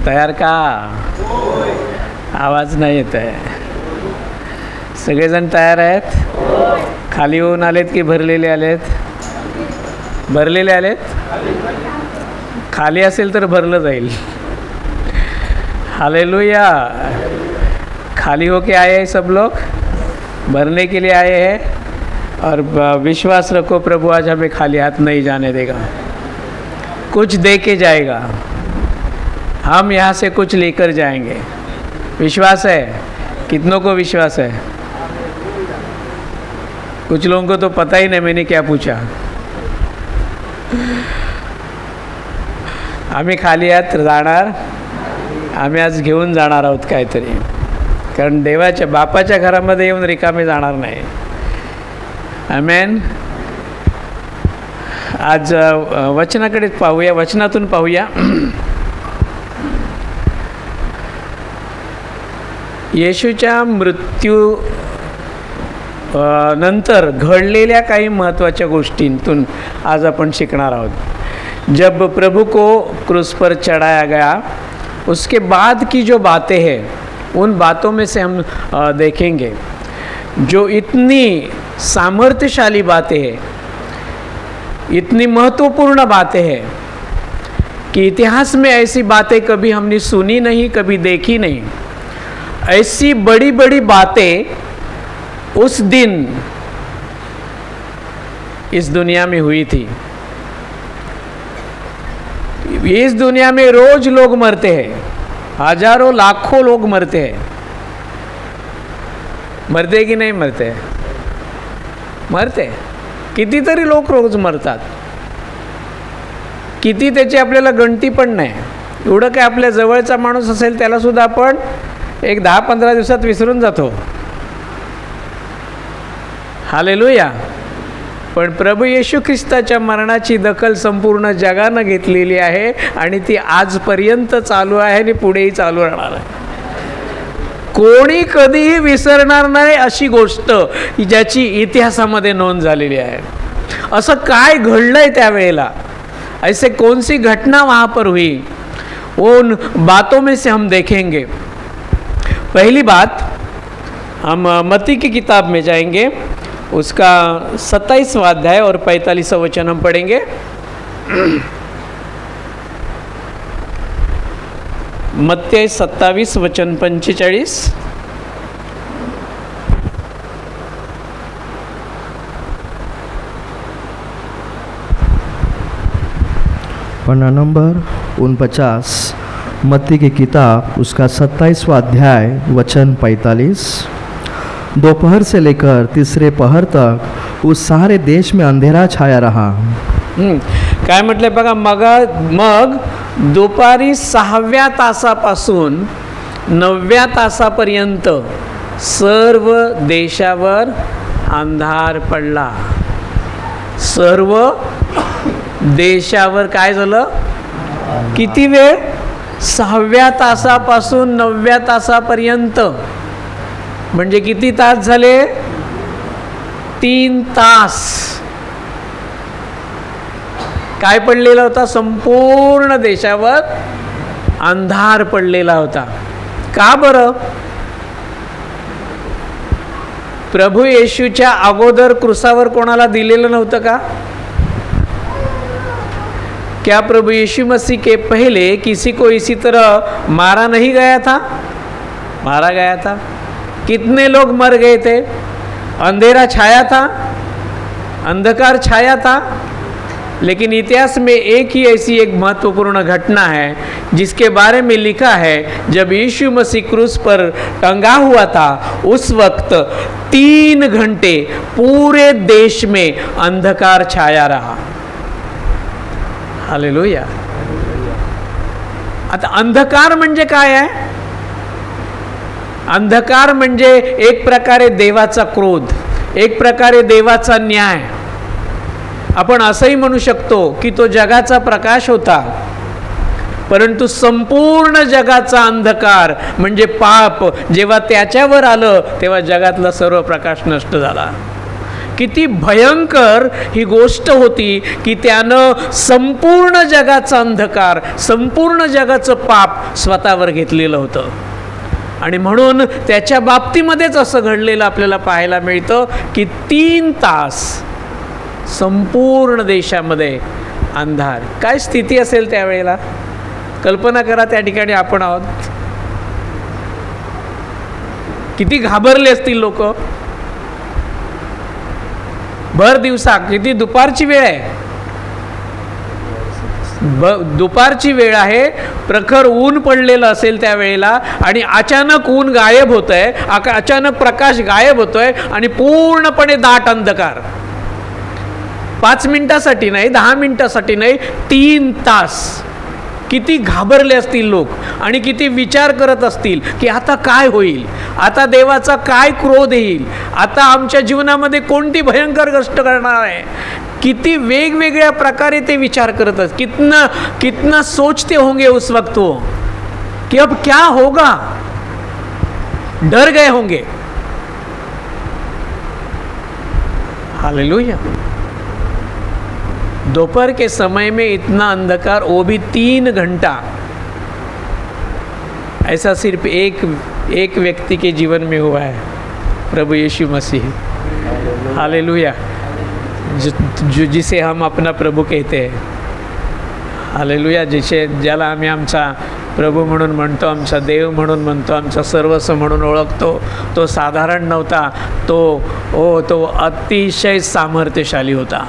तयार का? आवाज नाही येत आहे. सगळेजण तयार आहेत? खाली होऊन आलेत की भरलेले आलेत? भरलेले आलेत? खाली असेल तर भरलं जाईल. हालेलुया. खाली होके आए हैं सब लोग, भरने के लिए आए हैं. और विश्वास रखो, प्रभु आज हमें खाली हाथ नहीं जाने देगा. कुछ दे के जाएगा. हम यहाँ से कुछ लेकर जाएंगे. विश्वास है? कितनों को विश्वास है? कुछ लोगों को तो पता ही नहीं मैंने क्या पूछा. आम्ही खाली हात जाणार. आम्ही आज घेऊन जाणार आहोत काहीतरी, कारण देवाच्या बापाच्या घरामध्ये येऊन रिकामे जाणार नाही. आमेन. आज वचनाकडे पाहूया, वचनातून पाहूया. येशूच्या मृत्यू नंतर घडलेल्या काही महत्त्वाच्या गोष्टींतून आज आपण शिकणार आहोत. जब प्रभु को क्रूस पर चढ़ाया गया, उसके बाद की जो बातें हैं उन बातों में से हम देखेंगे जो इतनी सामर्थ्यशाली बातें हैं, इतनी महत्वपूर्ण बातें हैं कि इतिहास में ऐसी बातें कभी हमने सुनी नहीं, कभी देखी नहीं. ऐसी बड़ी बड़ी बातें उस दिन इस दुनिया में हुई थी. इस दुनिया में रोज लोग मरते हैं, हजारों लाखों लोग मरते हैं. मरते की नाही मरते? मरते. कितीतरी लोक रोज मरतात. किती त्याची आपल्याला गणती पण नाही. एवढं काय आपल्या जवळचा माणूस असेल त्याला सुद्धा आपण एक 10-15 दिवसात विसरून जातो. हालेलुया. पण प्रभू येशू ख्रिस्ताच्या मरणाची दखल संपूर्ण जगानं घेतलेली आहे आणि ती आजपर्यंत चालू आहे आणि पुढेही चालू राहणार आहे. कोणी कधीही विसरणार नाही अशी गोष्ट ज्याची इतिहासामध्ये नोंद झालेली आहे. असं काय घडलंय त्यावेळेला, ऐसे कौन सी घटना वहाँ पर हुई, उन बातों में से हम देखेंगे. पहली बात, हम मत्ती की किताब में जाएंगे, उसका 27वां अध्याय और 45वां वचन हम पढ़ेंगे. मत्ती 27 वचन 45. पन्ना नंबर 49, मत्ती की किताब उसका 27वां अध्याय वचन 45. दोपहर से लेकर तीसरे पहर तक उस सारे देश में अंधेरा छाया रहा. काय म्हटलंय बघा. मग दुपारी 6व्या तासापासून 9व्या तासापर्यंत सर्व देशावर अंधार पडला. सर्व देशावर काय झालं? किती वेळ? 6व्या तासापासून 9व्या तासापर्यंत. म्हणजे किती तास झाले? 3 तास. काय पडलेला होता? संपूर्ण देशावर अंधार पडलेला होता. का बरं? प्रभू येशूच्या अगोदर क्रूसावर कोणाला दिलेलं नव्हतं का? क्या प्रभु यीशु मसीह के पहले किसी को इसी तरह मारा नहीं गया था? मारा गया था. कितने लोग मर गए थे? अंधेरा छाया था, अंधकार छाया था. लेकिन इतिहास में एक ही ऐसी एक महत्वपूर्ण घटना है जिसके बारे में लिखा है, जब यीशु मसीह क्रूस पर टंगा हुआ था उस वक्त 3 घंटे पूरे देश में अंधकार छाया रहा. हालेलुया. आता अंधकार म्हणजे काय आहे? अंधकार म्हणजे एक प्रकारे देवाचा क्रोध, एक प्रकारे देवाचा न्याय. आपण असंही म्हणू शकतो की तो जगाचा प्रकाश होता, परंतु संपूर्ण जगाचा अंधकार म्हणजे पाप जेव्हा त्याच्यावर आलं तेव्हा जगातला सर्व प्रकाश नष्ट झाला. किती भयंकर ही गोष्ट होती की त्यानं संपूर्ण जगाचा अंधकार, संपूर्ण जगाचं पाप स्वतःवर घेतलेलं होतं. आणि म्हणून त्याच्या बाबतीमध्येच असं घडलेलं आपल्याला पाहायला मिळतं की 3 तास संपूर्ण देशामध्ये अंधार. काय स्थिती असेल त्यावेळेला कल्पना करा. त्या ठिकाणी आपण आहोत. किती घाबरले असतील लोक. भर दिवसा, किती दुपारची वेळ आहे, दुपारची वेळ आहे, प्रखर ऊन पडलेलं असेल त्यावेळेला आणि अचानक ऊन गायब होत आहे, अचानक प्रकाश गायब होतोय आणि पूर्णपणे दाट अंधकार. 5 मिनिटासाठी नाही, 10 मिनिटासाठी नाही, 3 तास. किती घाबरले असतील लोक आणि किती विचार करत असतील की आता काय होईल, आता देवाचा काय क्रोध येईल, आता आमच्या जीवनामध्ये कोणती भयंकर गोष्ट करणार आहे. किती वेगवेगळ्या प्रकारे ते विचार करत असत. कितना सोचते होंगे उस वक्त वो कि अब क्या होगा. डर गए होंगे. हालेलुया. दोपहर के समय में इतना अंधकार, वो भी 3 घंटा. ऐसा सिर्फ एक व्यक्ति के जीवन में हुआ है, प्रभु यीशु मसीह. हालेलुया. जिसे हम अपना प्रभु कहते हैं. हालेलुया. ज्याला आम्ही आमचा प्रभू म्हणून म्हणतो, आमचा देव म्हणून म्हणतो, आमचा सर्वस्व म्हणून ओळखतो, तो साधारण नव्हता. तो अतिशय सामर्थ्यशाली होता.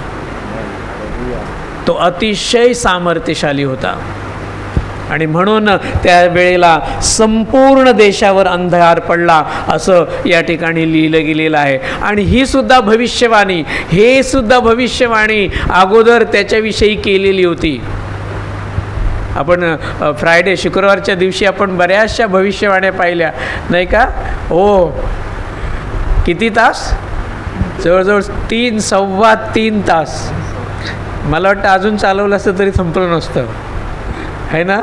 तो अतिशय सामर्थ्यशाली होता. आणि म्हणून त्यावेळेला संपूर्ण देशावर अंधार पडला असं या ठिकाणी लिहिलं गेलेलं आहे. आणि ही सुद्धा भविष्यवाणी, हे सुद्धा भविष्यवाणी अगोदर त्याच्याविषयी केलेली होती. आपण फ्रायडे, शुक्रवारच्या दिवशी आपण बऱ्याचशा भविष्यवाण्या पाहिल्या नाही का. हो, किती तास, जवळजवळ 3 तास. मला वाटतं अजून चालवलं असतं तरी संपलं नसतं, है ना.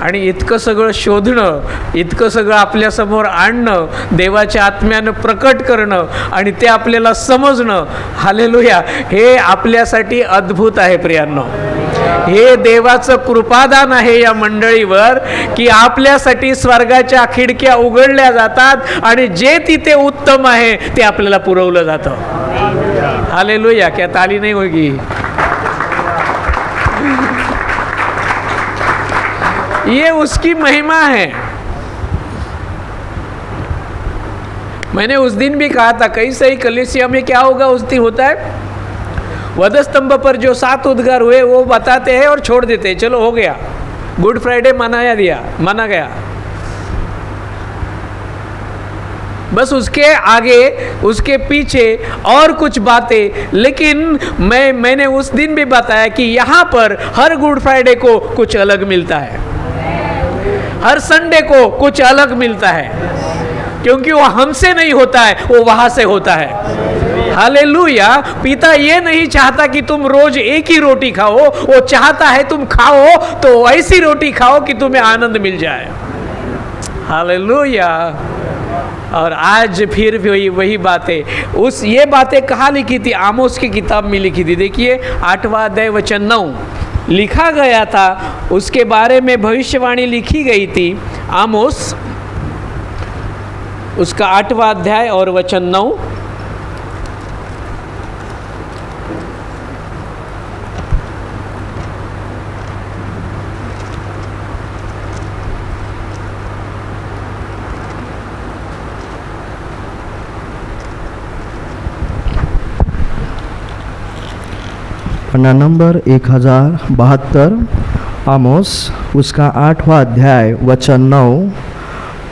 आणि इतकं सगळं शोधणं, इतकं सगळं आपल्यासमोर आणणं, देवाच्या आत्म्यानं प्रकट करणं आणि ते आपल्याला समजणं. हालेलुया. हे आपल्यासाठी अद्भुत आहे प्रियांनो. हे देवाचं कृपादान आहे या मंडळीवर की आपल्यासाठी स्वर्गाच्या खिडक्या उघडल्या जातात आणि जे तिथे उत्तम आहे ते आपल्याला पुरवलं जातं. हालेलुया. क्या ताली नहीं होगी. ये उसकी महिमा है. मैंने उस दिन भी कहा था, कई सही कलीसिया में क्या होगा उस दिन होता है, वधस्तंभ पर जो 7 उद्गार हुए वो बताते हैं और छोड़ देते हैं. चलो हो गया, गुड फ्राइडे माना गया. बस उसके आगे, उसके पीछे और कुछ बातें. लेकिन मैंने उस दिन भी बताया कि यहाँ पर हर गुड फ्राइडे को कुछ अलग मिलता है, हर संडे को कुछ अलग मिलता है, क्योंकि वो हमसे नहीं होता है, वो वहाँ से होता है. हालेलुया. पिता ये नहीं चाहता कि तुम रोज एक ही रोटी खाओ, वो चाहता है तुम खाओ तो ऐसी रोटी खाओ कि तुम्हें आनंद मिल जाए. हालेलुया. और आज फिर वही बातें, ये बातें कहाँ लिखी थी, आमोस की किताब में लिखी थी. देखिए 8वां अध्याय वचन 9 लिखा गया था, उसके बारे में भविष्यवाणी लिखी गई थी. आमोस उसका 8वां अध्याय और वचन 9. पन्ना नंबर 1072. आमोस उसका 8वां अध्याय वचन 9.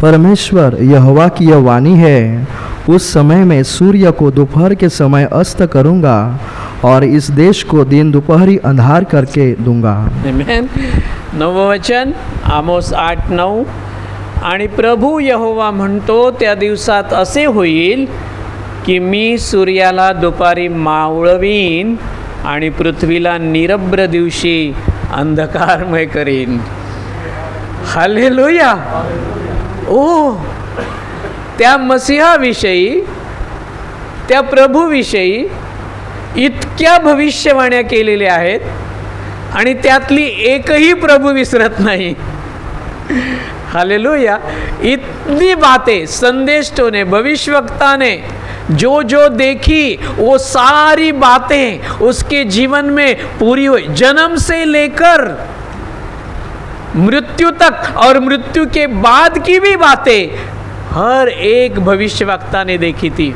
परमेश्वर यहोवा की यह वाणी है, उस समय में सूर्य को दोपहर के समय अस्त करूँगा और इस देश को दिन दोपहरी अंधार करके दूंगा. आमेन. 9वं वचन आमोस 8:9. आणि प्रभू यहोवा म्हणतो, त्या दिवसात असे होईल की मी सूर्याला दुपारी मावळवीन आणि पृथ्वीला निरभ्र दिवशी अंधकारमय करीन. हालेलुया. ओ, त्या मसीहाविषयी त्या प्रभूविषयी इतक्या भविष्यवाण्या केलेल्या आहेत आणि त्यातली एकही प्रभू विसरत नहीं। हालेलुया। इतनी बातें संदेशों ने, भविष्यवक्ता ने जो जो देखी वो सारी बातें उसके जीवन में पूरी हुई। जन्म से लेकर मृत्यु तक और मृत्यु के बाद की भी बातें हर एक भविष्यवक्ता ने देखी थी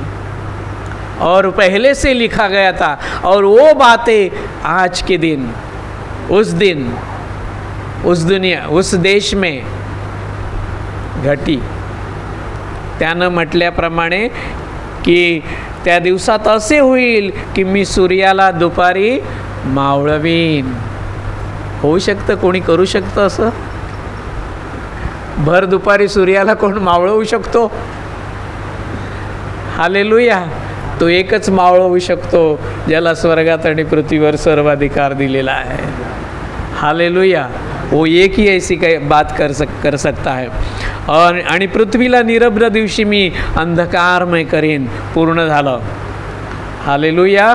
और पहले से लिखा गया था। और वो बातें आज के दिन, उस दुनिया, उस देश में घटी। त्यानं म्हटल्याप्रमाणे की त्या दिवसात असे होईल की मी सूर्याला दुपारी मावळवीन। होऊ शकतं, कोणी करू शकतं असं? भर दुपारी सूर्याला कोण मावळवू शकतो? हालेलुया। तो एकच मावळवू शकतो ज्याला स्वर्गात आणि पृथ्वीवर सर्वाधिकार दिलेला आहे। हालेलुया। वो एक ही ऐसी बात कर सकता है। और आणि पृथ्वीला निरभ्र दिवशी मी अंधकारमय करीन। पूर्ण झालं। हालेलुया।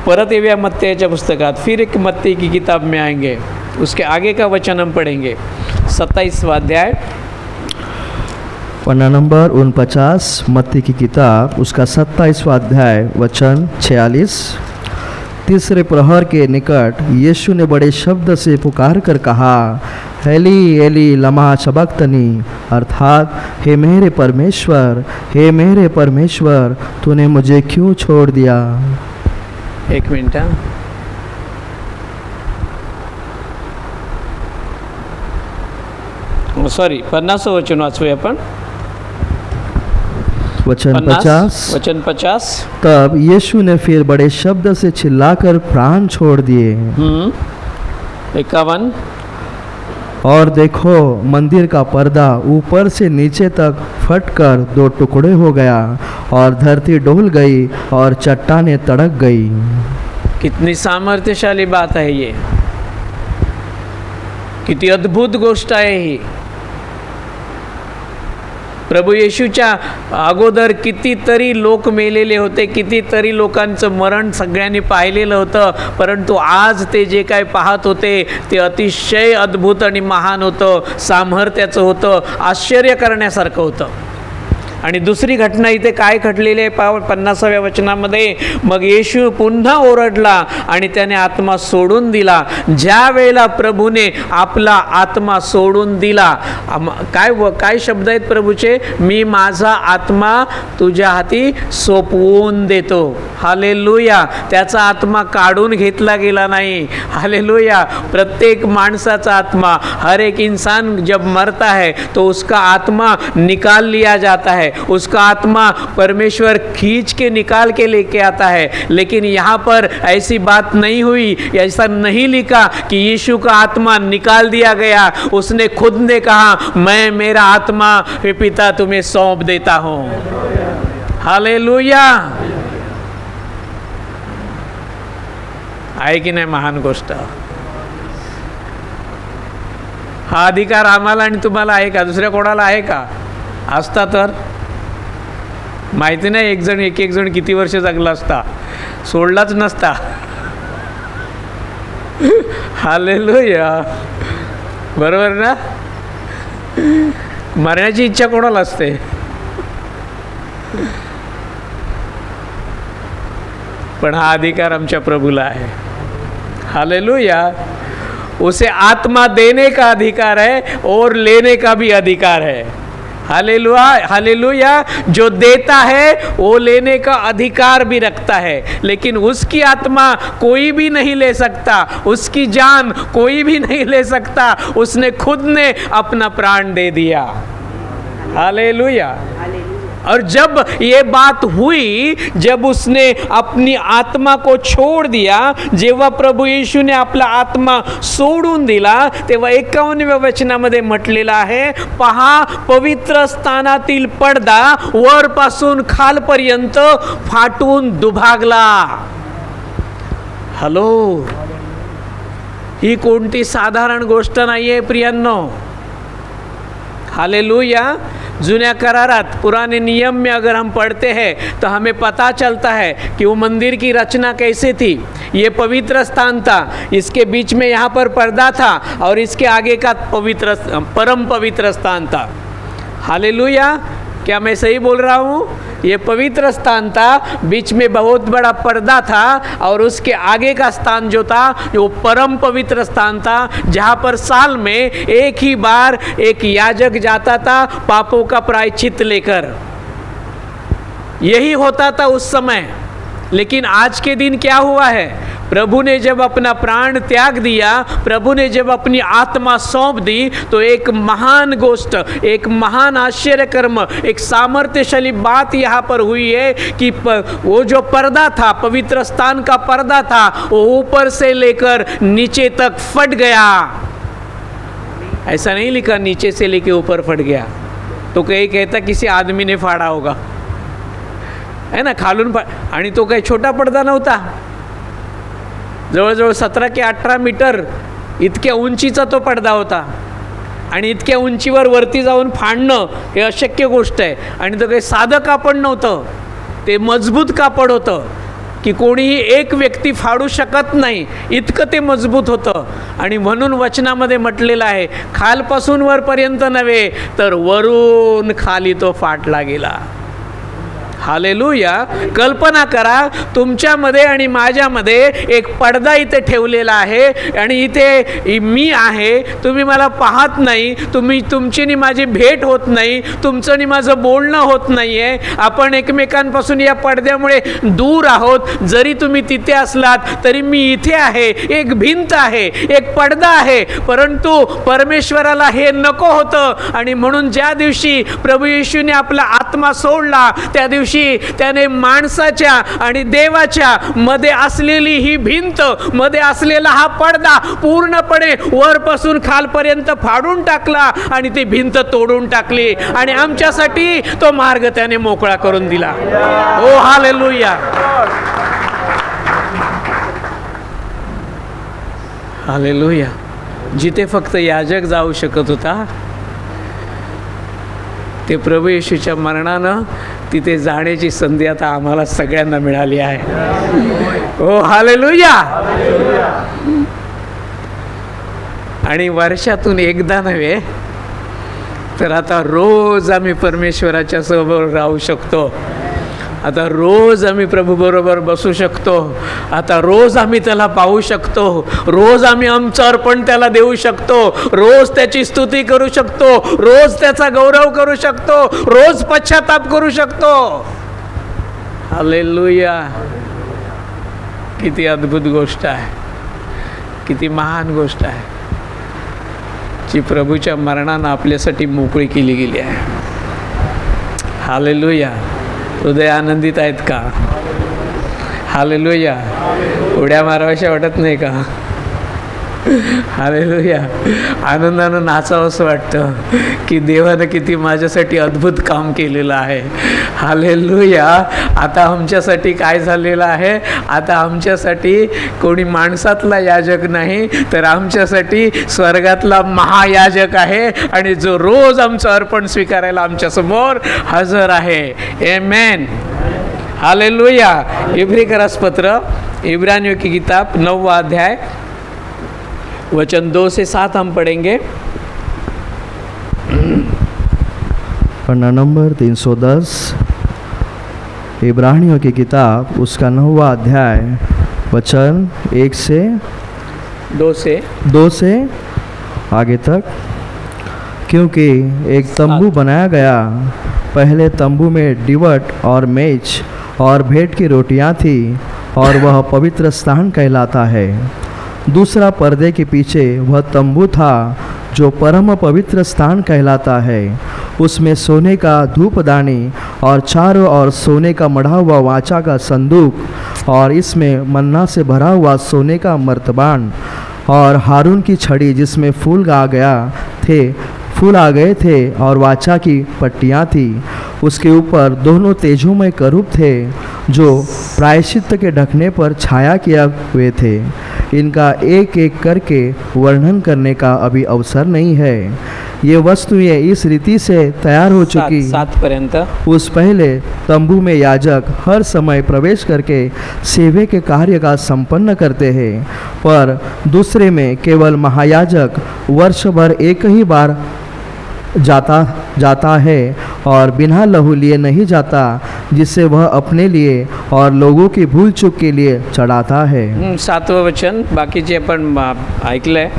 परत येऊया मत्तैच्या पुस्तकात। फिर एक मत्तै की किताब में आएंगे, उसके आगे का वचन हम पढ़ेंगे। 27वां अध्याय, पन्ना नंबर 49, मत्ती की किताब उसका 27वां अध्याय वचन 46। तीसरे प्रहर के निकट यीशु ने बड़े शब्द से पुकार कर कहा, एली एली लमा शबक्तनी, अर्थात हे मेरे परमेश्वर तूने मुझे क्यों छोड़ दिया। एक मिनट। सॉरी, 50 वचन वाचूया आपण। वचन 50। तब यीशु ने फिर बड़े शब्द से चिल्लाकर प्राण छोड़ दिए। 51। और देखो मंदिर का पर्दा ऊपर से नीचे तक फटकर 2 टुकड़े हो गया और धरती डोल गई और चट्टानें तड़क गई। कितनी सामर्थ्यशाली बात है ये, किती अद्भुत गोष्ट आहे ही। प्रभू येशूच्या अगोदर कितीतरी लोक मेलेले होते, कितीतरी लोकांचं मरण सगळ्यांनी पाहिलेलं होतं, परंतु आज ते जे काय पाहत होते ते अतिशय अद्भुत आणि महान होतं, सामर्थ्याचं होतं, आश्चर्य करण्यासारखं होतं। आणि दुसरी घटना इथे काय घडलेली आहे 50व्या वचनामध्ये, मग येशू पुन्हा ओरडला आणि त्याने आत्मा सोडून दिला। ज्या वेळेला प्रभूने आपला आत्मा सोडून दिला, काय शब्द आहेत प्रभूचे, मी माझा आत्मा तुझ्या हाती सोपवून देतो। हालेलुया। त्याचा आत्मा काढून घेतला गेला नाही। हालेलुया। प्रत्येक माणसाचा आत्मा, हर एक इंसान जब मरता है तो उसका आत्मा निकाल लिया जाता है, उसका आत्मा परमेश्वर खींच के निकाल के लेके आता है। लेकिन यहाँ पर ऐसी बात नहीं हुई, ऐसा नहीं लिखा कि यीशु का आत्मा निकाल दिया गया। उसने खुद ने कहा, मैं मेरा आत्मा हे पिता तुम्हें सौंप देता हूँ। हालेलुया। आहे की नाही महान गोष्ट? हा अधिकार आम्हाला आणि तुम्हाला आहे का? दुसऱ्या कोणाला आहे का? असता तर माहिती नाही, एक जण किती वर्ष जगला असता, सोडलाच नसता। हालेलुया। बरोबर ना? मरण्याची इच्छा कोणाला असते? पण हा अधिकार आमच्या प्रभूला आहे। हालेलुया। उसे आत्मा देने का अधिकार है और लेने का भी अधिकार है। हालेलुया। हालेलुया। जो देता है वो लेने का अधिकार भी रखता है, लेकिन उसकी आत्मा कोई भी नहीं ले सकता, उसकी जान कोई भी नहीं ले सकता। उसने खुद ने अपना प्राण दे दिया। हालेलुया। और जब ये बात हुई, जब उसने अपनी आत्मा को छोड़ दिया, जेव्हा प्रभू येशू ने आपला आत्मा सोडून दिला, तेव्हा 51व्या वचनामध्ये म्हटलेलं आहे, पहा पवित्र स्थानातील पडदा वरपासून खालपर्यंत फाटून दुभागला। हॅलो, ही कोणती साधारण गोष्ट नाहीये प्रियांनो। हालेलुया। जुन्या करारात पुराने नियम में अगर हम पढ़ते हैं तो हमें पता चलता है कि वो मंदिर की रचना कैसे थी। ये पवित्र स्थान था, इसके बीच में यहाँ पर पर्दा था और इसके आगे का परम पवित्र स्थान था। हालेलुया, क्या मैं सही बोल रहा हूँ? ये पवित्र स्थान था, बीच में बहुत बड़ा पर्दा था और उसके आगे का स्थान जो था वो परम पवित्र स्थान था, जहाँ पर साल में एक ही बार एक याजक जाता था पापों का प्रायश्चित लेकर। यही होता था उस समय। लेकिन आज के दिन क्या हुआ है? प्रभु ने जब अपना प्राण त्याग दिया, प्रभु ने जब अपनी आत्मा सौंप दी, तो एक महान गोष्ट, एक महान आश्चर्य कर्म, एक सामर्थ्यशाली बात यहाँ पर हुई है कि वो जो पर्दा था, पवित्र स्थान का पर्दा था, वो ऊपर से लेकर नीचे तक फट गया। ऐसा नहीं लिखा नीचे से लेकर ऊपर फट गया, तो कहीं कहता किसी आदमी ने फाड़ा होगा, है ना, खालून आणि तो काही छोटा पडदा नव्हता, जवळजवळ 17 ते 18 मीटर इतक्या उंचीचा तो पडदा होता आणि इतक्या उंचीवर वरती जाऊन फाडणं हे अशक्य गोष्ट आहे। आणि तो काही साधं कापड नव्हतं, ते मजबूत कापड होतं की कोणीही एक व्यक्ती फाडू शकत नाही, इतकं ते मजबूत होतं। आणि म्हणून वचनामध्ये म्हटलेलं आहे, खालपासून वरपर्यंत नव्हे तर वरून खाली तो फाटला गेला। हालेलुया। कल्पना करा, तुमच्यामध्ये आणि माझ्यामध्ये एक पडदा इथे ठेवलेला आहे आणि इथे मी आहे, तुम्ही मला पाहत नाही, तुमची आणि माझी भेट होत नाही, तुमचं आणि माझं बोलणं होत नाही आहे, आपण एकमेकांपासून या पडद्यामुळे दूर आहोत। जरी तुम्ही तिथे असलात तरी मी इथे आहे, एक भिंत आहे, एक पडदा आहे, परंतु परमेश्वराला हे नको होतं आणि म्हणून ज्या दिवशी प्रभू येशूने आपला आत्मा सोडला त्या दिवशी त्याने माणसाच्या आणि देवाच्या मध्ये असलेली ही भिंत, मध्ये असलेला हा पडदा पूर्णपणे वरपासून खालपर्यंत फाडून टाकला आणि ती भिंत तोडून टाकली आणि आमच्यासाठी तो मार्ग त्याने मोकळा करून दिला। ओ हालेलुया, हालेलुया। जिथे फक्त याजक जाऊ शकत होता, ते प्रभू येशूच्या मरणानं तिथे जाण्याची संधी आता आम्हाला सगळ्यांना मिळाली आहे। ओ हालेलुया। आणि वर्षातून एकदा नव्हे तर आता रोज आम्ही परमेश्वराच्या सोबत राहू शकतो, आता रोज आम्ही प्रभू बरोबर बसू शकतो, आता रोज आम्ही त्याला पाहू शकतो, रोज आम्ही आमचं अर्पण त्याला देऊ शकतो, रोज त्याची स्तुती करू शकतो, रोज त्याचा गौरव करू शकतो, रोज पश्चाताप करू शकतो। हालेलुया। किती अद्भुत गोष्ट आहे, किती महान गोष्ट आहे, जी प्रभूच्या मरणानं आपल्यासाठी मोकळी केली गेली आहे। हालेलुया। हृदय आनंदित आहेत का? हालेलुया। उड्या माराव्याशा वाटत नाही का? हालेलुया। आनंदानं नाचावं असं वाटतं की देवानं किती माझ्यासाठी अद्भुत काम केलेलं आहे। हालेलुया। आता आमच्यासाठी काय झालेलं आहे? आता आमच्यासाठी कोणी माणसातला याजक नाही, तर आमच्यासाठी स्वर्गातला महायाजक आहे आणि जो रोज आमचं अर्पण स्वीकारायला आमच्यासमोर हजर आहे। आमेन। हालेलुया। इब्रिकरास पत्र, इब्रानियों की किताब 9वां अध्याय वचन 2 से 7 हम पढ़ेंगे। पन्ना नंबर 310, इब्रानियों की किताब उसका 9वां अध्याय वचन 1 से 2 से आगे तक। क्योंकि एक तंबू बनाया गया, पहले तंबू में डिवट और मेज और भेंट की रोटियां थी और वह पवित्र स्थान कहलाता है। दूसरा पर्दे के पीछे वह तंबू था जो परम पवित्र स्थान कहलाता है। उसमें सोने का धूपदानी और चारों ओर सोने का मढ़ा हुआ वाचा का संदूक और इसमें मन्ना से भरा हुआ सोने का मर्तबान और हारून की छड़ी जिसमें फूल आ गए थे और वाचा की पट्टियाँ थी। उसके ऊपर दोनों तेजोमय करूब थे जो प्रायश्चित के ढकने पर छाया किया हुए थे। इनका एक एक करके वर्णन करने का अभी अवसर नहीं है। ये वस्तुएं इस रीति से तैयार हो चुकी 7 पर्यंत उस पहले तंबू में याजक हर समय प्रवेश करके सेवे के कार्य का संपन्न करते हैं, पर दूसरे में केवल महायाजक वर्ष भर एक ही बार जाता है और बिना लहू लिए नहीं जाता, जिसे वह अपने लिए और लोगों की भूल चूक के लिए चढ़ाता है. 7वं वचन बाकीचे आपण ऐकलंय.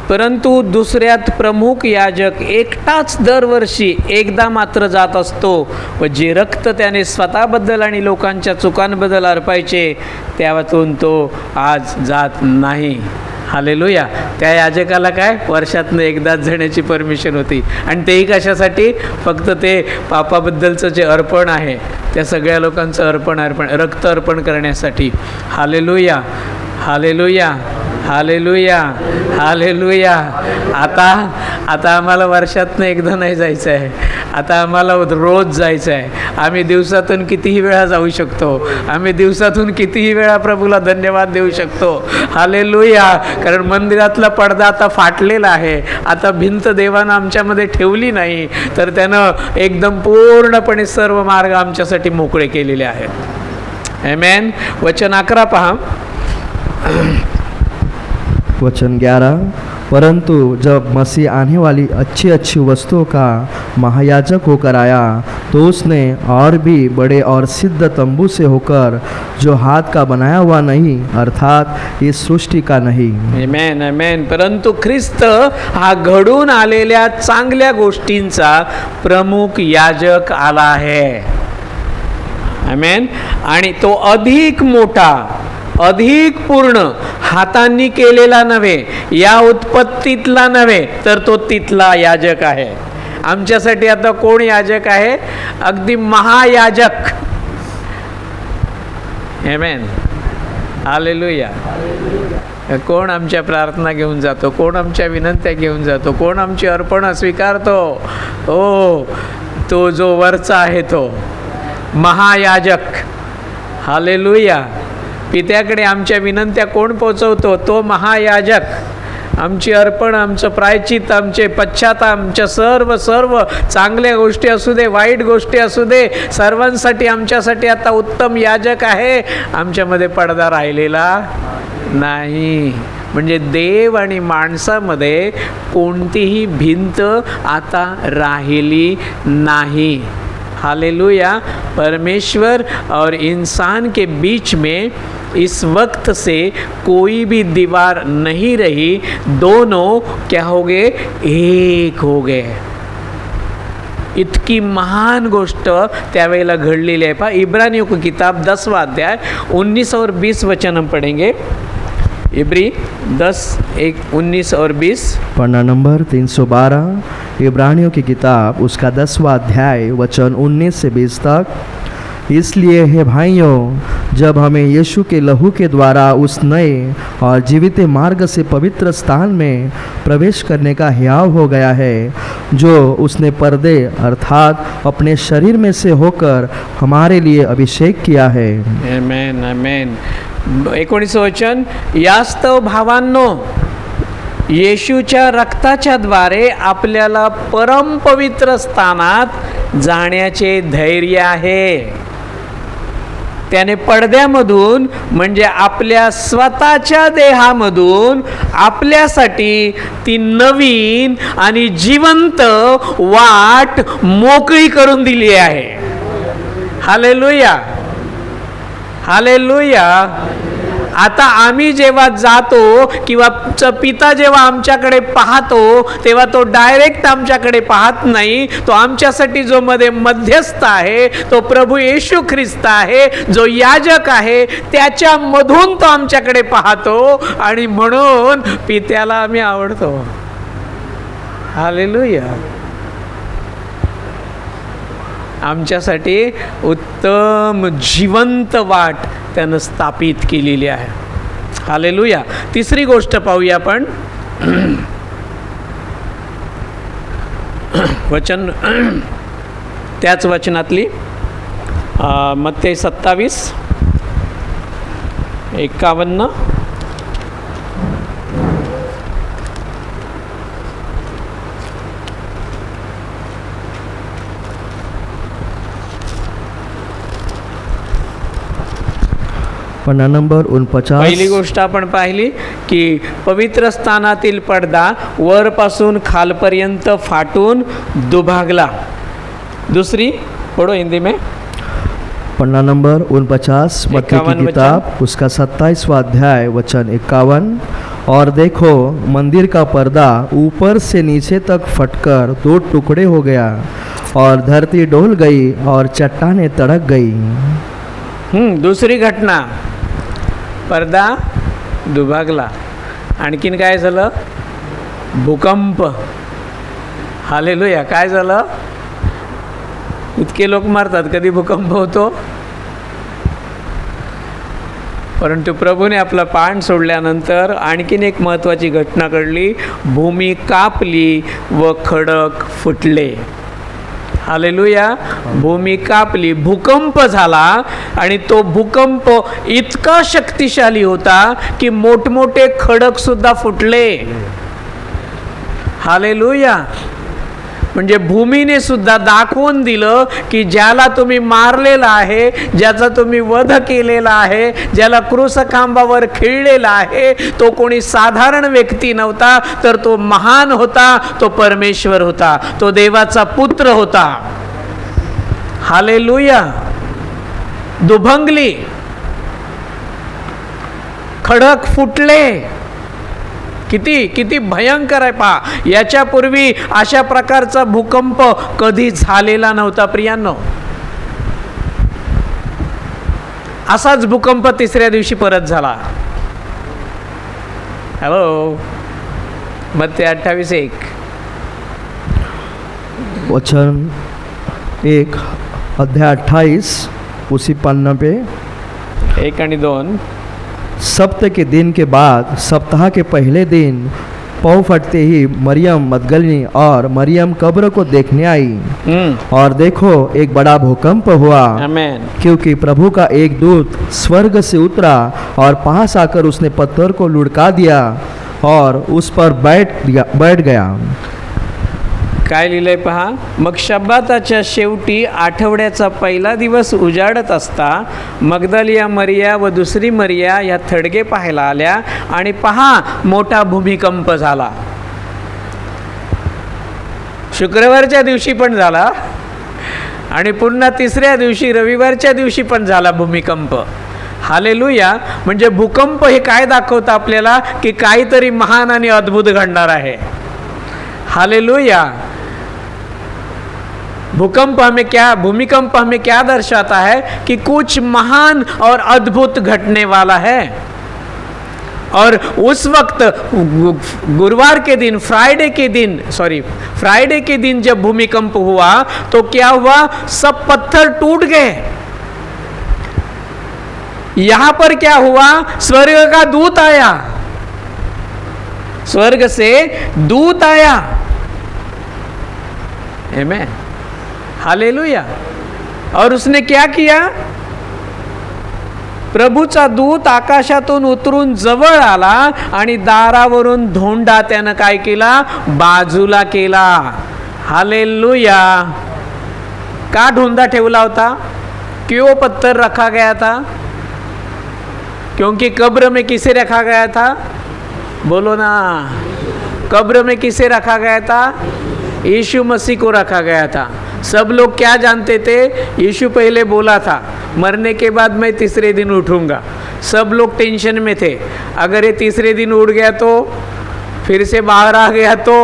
परंतु दुसऱ्यात प्रमुख याजक एकटाच दरवर्षी एकदा मात्र जात असतो व जे रक्त त्याने स्वतःबद्दल आणि लोकांच्या चुकांबद्दल अर्पायचे त्यातून तो आज जात नाही. हालेलुया. त्या याजकाला काय वर्षातनं एकदाच जाण्याची परमिशन होती, आणि तेही कशासाठी? फक्त ते पापाबद्दलचं जे अर्पण आहे त्या सगळ्या लोकांचं अर्पण रक्त अर्पण करण्यासाठी. Hallelujah, hallelujah, hallelujah, hallelujah. आता आम्हाला वर्षातनं एकदा नाही जायचं आहे, आता आम्हाला रोज जायचं आहे. आम्ही दिवसातून कितीही वेळा जाऊ शकतो, आम्ही दिवसातून कितीही वेळा प्रभूला धन्यवाद देऊ शकतो. हालेलुया. कारण मंदिरातला पडदा आता फाटलेला आहे, आता भिंत देवानं आमच्यामध्ये ठेवली नाही, तर त्यानं एकदम पूर्णपणे सर्व मार्ग आमच्यासाठी मोकळे केलेले आहेत. आमेन. वचन 11 पहा. वचन 11. परंतु जब मसीह आने वाली अच्छी अच्छी वस्तुओं का महायाजक होकर आया, तो उसने और भी बड़े और सिद्ध तंबू से होकर, जो हाथ का बनाया हुआ नहीं अर्थात इस सृष्टि का नहीं. आमेन, आमेन. परंतु ख्रिस्त हा घडून आलेल्या चांगल्या गोष्टींचा प्रमुख याजक आला आहे. आमेन. आणि तो अधिक मोठा, अधिक पूर्ण, हातांनी केलेला नव्हे, या उत्पत्तीतला नव्हे, तर तो तिथला याजक आहे. आमच्यासाठी आता कोण याजक आहे? अगदी महायाजक. आमेन. हालेलुया. कोण आमच्या प्रार्थना घेऊन जातो, कोण आमच्या विनंत्या घेऊन जातो, कोण आमची अर्पण स्वीकारतो? हो, तो जो वरचा आहे तो महायाजक. हालेलुया. पित्याकडे आमच्या विनंत्या कोण पोचवतो? तो महायाजक. आमची अर्पण, आमचं प्रायचित, आमचे पश्चाताप, आमच्या सर्व चांगल्या गोष्टी असू दे, वाईट गोष्टी असू दे, सर्वांसाठी आमच्यासाठी आता उत्तम याजक आहे. आमच्यामध्ये पडदा राहिलेला नाही. म्हणजे देव आणि माणसामध्ये कोणतीही भिंत आता राहिली नाही. हालेलुया. परमेश्वर और इंसान के बीच में इस वक्त से कोई भी दीवार नहीं रही, दोनों क्या हो गए? एक हो गए. इतकी महान गोष्ट त्यावेळेला घडलेली आहे. पहा इब्रानियों की किताब 10वां अध्याय 19 और 20 वचन हम पढ़ेंगे. इब्री 10:19 और 20. पन्ना नंबर 312, इब्रानियों की किताब उसका 10वां अध्याय वचन 19 से 20 तक. इसलिए हे भाइयों, जब हमें यीशु के लहू के द्वारा उस नए और जीवित मार्ग से पवित्र स्थान में प्रवेश करने का हियाव हो गया है, जो उसने पर्दे अर्थात अपने शरीर में से होकर हमारे लिए अभिषेक किया है. आमेन, आमेन. 19 वचन. यास्तव भावांनो, येशूच्या रक्ताच्या द्वारे आपल्याला परमपवित्र स्थानात जाण्याचे धैर्य आहे. त्याने पडद्यामधून म्हणजे आपल्या स्वतःच्या देहामधून आपल्यासाठी ती नवीन आणि जिवंत वाट मोकळी करून दिली आहे. Hallelujah, hallelujah. आता आम्ही जेव्हा जातो किंवा पिता जेव्हा आमच्याकडे पाहतो, तेव्हा तो डायरेक्ट आमच्याकडे पाहत नाही. तो आमच्यासाठी जो मध्ये मध्यस्थ आहे, तो प्रभू येशू ख्रिस्त आहे, जो याजक आहे, त्याच्यामधून तो आमच्याकडे पाहतो, आणि म्हणून पित्याला आम्ही आवडतो. हालेलुया. आमच्यासाठी उत्तम जिवंत वाट त्यानं स्थापित केलेली आहे. हालेलुया. तिसरी गोष्ट पाहूया आपण. वचन त्याच वचनातली मत्ती 27:51. पन्ना नंबर 49. पहिली गोष्ट आपण पाहिली की पवित्र स्थानातील पडदा वरपासून खालपर्यंत फाटून दुभागला. दुसरी पढ़ो हिंदी में. पन्ना नंबर 49 मत्ती 51 की किताब उसका 27वां अध्याय वचन 51. और देखो मंदिर का पर्दा ऊपर से नीचे तक फटकर 2 टुकड़े हो गया और धरती डोल गई और चट्टानें तड़क गई. दुसरी घटना, पडदा दुभागला. आणखीन काय झालं? भूकंप. हालेलुया. काय झालं? इतके लोक मारतात, कधी भूकंप होतो? परंतु प्रभूने आपला पाण सोडल्यानंतर आणखीन एक महत्त्वाची घटना घडली. भूमी कापली व खडक फुटले. हालेलुया. भूमी कापली, भूकंप झाला आणि तो भूकंप इतका शक्तिशाली होता की मोठमोठे खडक सुद्धा फुटले. हालेलुया. म्हणजे भूमीने सुद्धा दाखवून दिलं की ज्याला तुम्ही मारलेला आहे, ज्याचा तुम्ही वध केलेला आहे, ज्याला क्रूसखांबावर खिळलेला आहे, तो कोणी साधारण व्यक्ती नव्हता, तर तो महान होता, तो परमेश्वर होता, तो देवाचा पुत्र होता. हालेलुया. दुभंगली, खडक फुटले. किती किती भयंकर आहे पहा. याच्यापूर्वी अशा प्रकारचा भूकंप कधी झालेला नव्हता प्रियांनो. असाच भूकंप तिसऱ्या दिवशी परत झाला. हॅलो. मत्ती 28:1 वचन 1 अध्याय 28 उसी पन्ना पे. 1 आणि 2. सप्ताह के दिन के बाद सप्ताह के पहले दिन पौ फटते ही मरियम मदगलनी और मरियम कब्र को देखने आई. और देखो एक बड़ा भूकंप हुआ, आमेन. क्योंकि प्रभु का एक दूत स्वर्ग से उतरा और पास आकर उसने पत्थर को लुढ़का दिया और उस पर बैठ गया. काय लिहिलंय पहा. मग शब्बाताच्या शेवटी आठवड्याचा पहिला दिवस उजाडत असता मगदलिया मरिया व दुसरी मरिया या थडगे पाहायला आल्या आणि पहा मोठा भूमिकंप झाला. शुक्रवारच्या दिवशी पण झाला आणि पुन्हा तिसऱ्या दिवशी रविवारच्या दिवशी पण झाला भूमिकंप. हालेलुया. म्हणजे भूकंप हे काय दाखवतं आपल्याला की काहीतरी महान आणि अद्भुत घडणार आहे. हालेलुया. भूकंप हमें क्या दर्शाता है कि कुछ महान और अद्भुत घटने वाला है. और उस वक्त गुरुवार के दिन फ्राइडे के दिन जब भूमिकंप हुआ तो क्या हुआ? सब पत्थर टूट गए. यहां पर क्या हुआ? स्वर्ग का दूत आया, स्वर्ग से दूत आया. आमेन. हालेलुया. और उसने क्या किया? प्रभूचा दूत आकाशातून उतरून जवळ आला आणि दारावरून धोंडा त्यानं काय केला? बाजूला केला. हालेलुया. का धोंडा ठेवला होता? क्यों पत्थर रखा गया था? क्योंकि कब्र में किसे रखा गया था? बोलो ना. कब्र में किसे रखा गया था? यीशु मसीह को रखा गया था. सब लोग क्या जानते थे? यीशु पहले बोला था मरने के बाद मैं तीसरे दिन उठूंगा. सब लोग टेंशन में थे, अगर ये तीसरे दिन उठ गया तो, फिर से बाहर आ गया तो.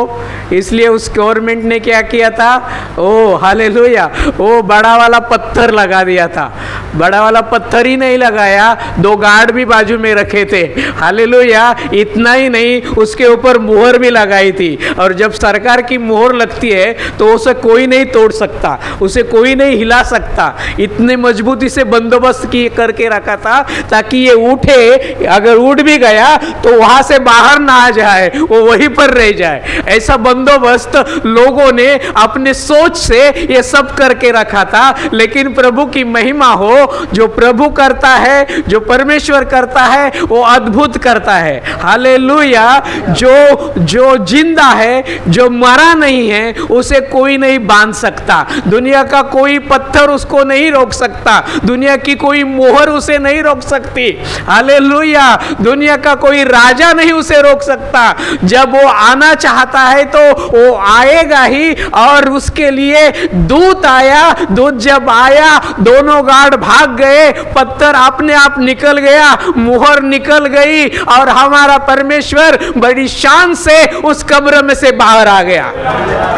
इसलिए उस गवर्नमेंट ने क्या किया था? ओ हालेलुया, वो बड़ा वाला पत्थर लगा दिया था. बड़ा वाला पत्थर ही नहीं लगाया, 2 गार्ड भी बाजू में रखे थे. हालेलुया. इतना ही नहीं, उसके ऊपर मुहर भी लगाई थी. और जब सरकार की मुहर लगती है तो उसे कोई नहीं तोड़ सकता, उसे कोई नहीं हिला सकता. इतने मजबूती से बंदोबस्त करके रखा था ताकि ये उठे, अगर उठ भी गया तो वहां से बाहर ना आ जाए, वो वहीं पर रह जाए. ऐसा बंदोबस्त लोगों ने अपने सोच से ये सब करके रखा था. लेकिन प्रभु की महिमा हो, जो प्रभु करता है, जो परमेश्वर करता है, वो अद्भुत करता है। हालेलुया। जो जिंदा है, जो मरा नहीं है, उसे कोई नहीं बांध सकता। दुनिया का कोई पत्थर उसको नहीं रोक सकता, दुनिया की कोई मोहर उसे नहीं रोक सकती। हालेलुया। दुनिया का कोई राजा नहीं उसे रोक सकता। जब वो आना चाहता है तो वो आएगा ही। और उसके लिए दूत आया, दूत जब आया, दोनों गार्ड भाग गए, पत्थर अपने आप निकल गया, मोहर निकल गई, और हमारा परमेश्वर बड़ी शान से उस कब्र में से बाहर आ गया।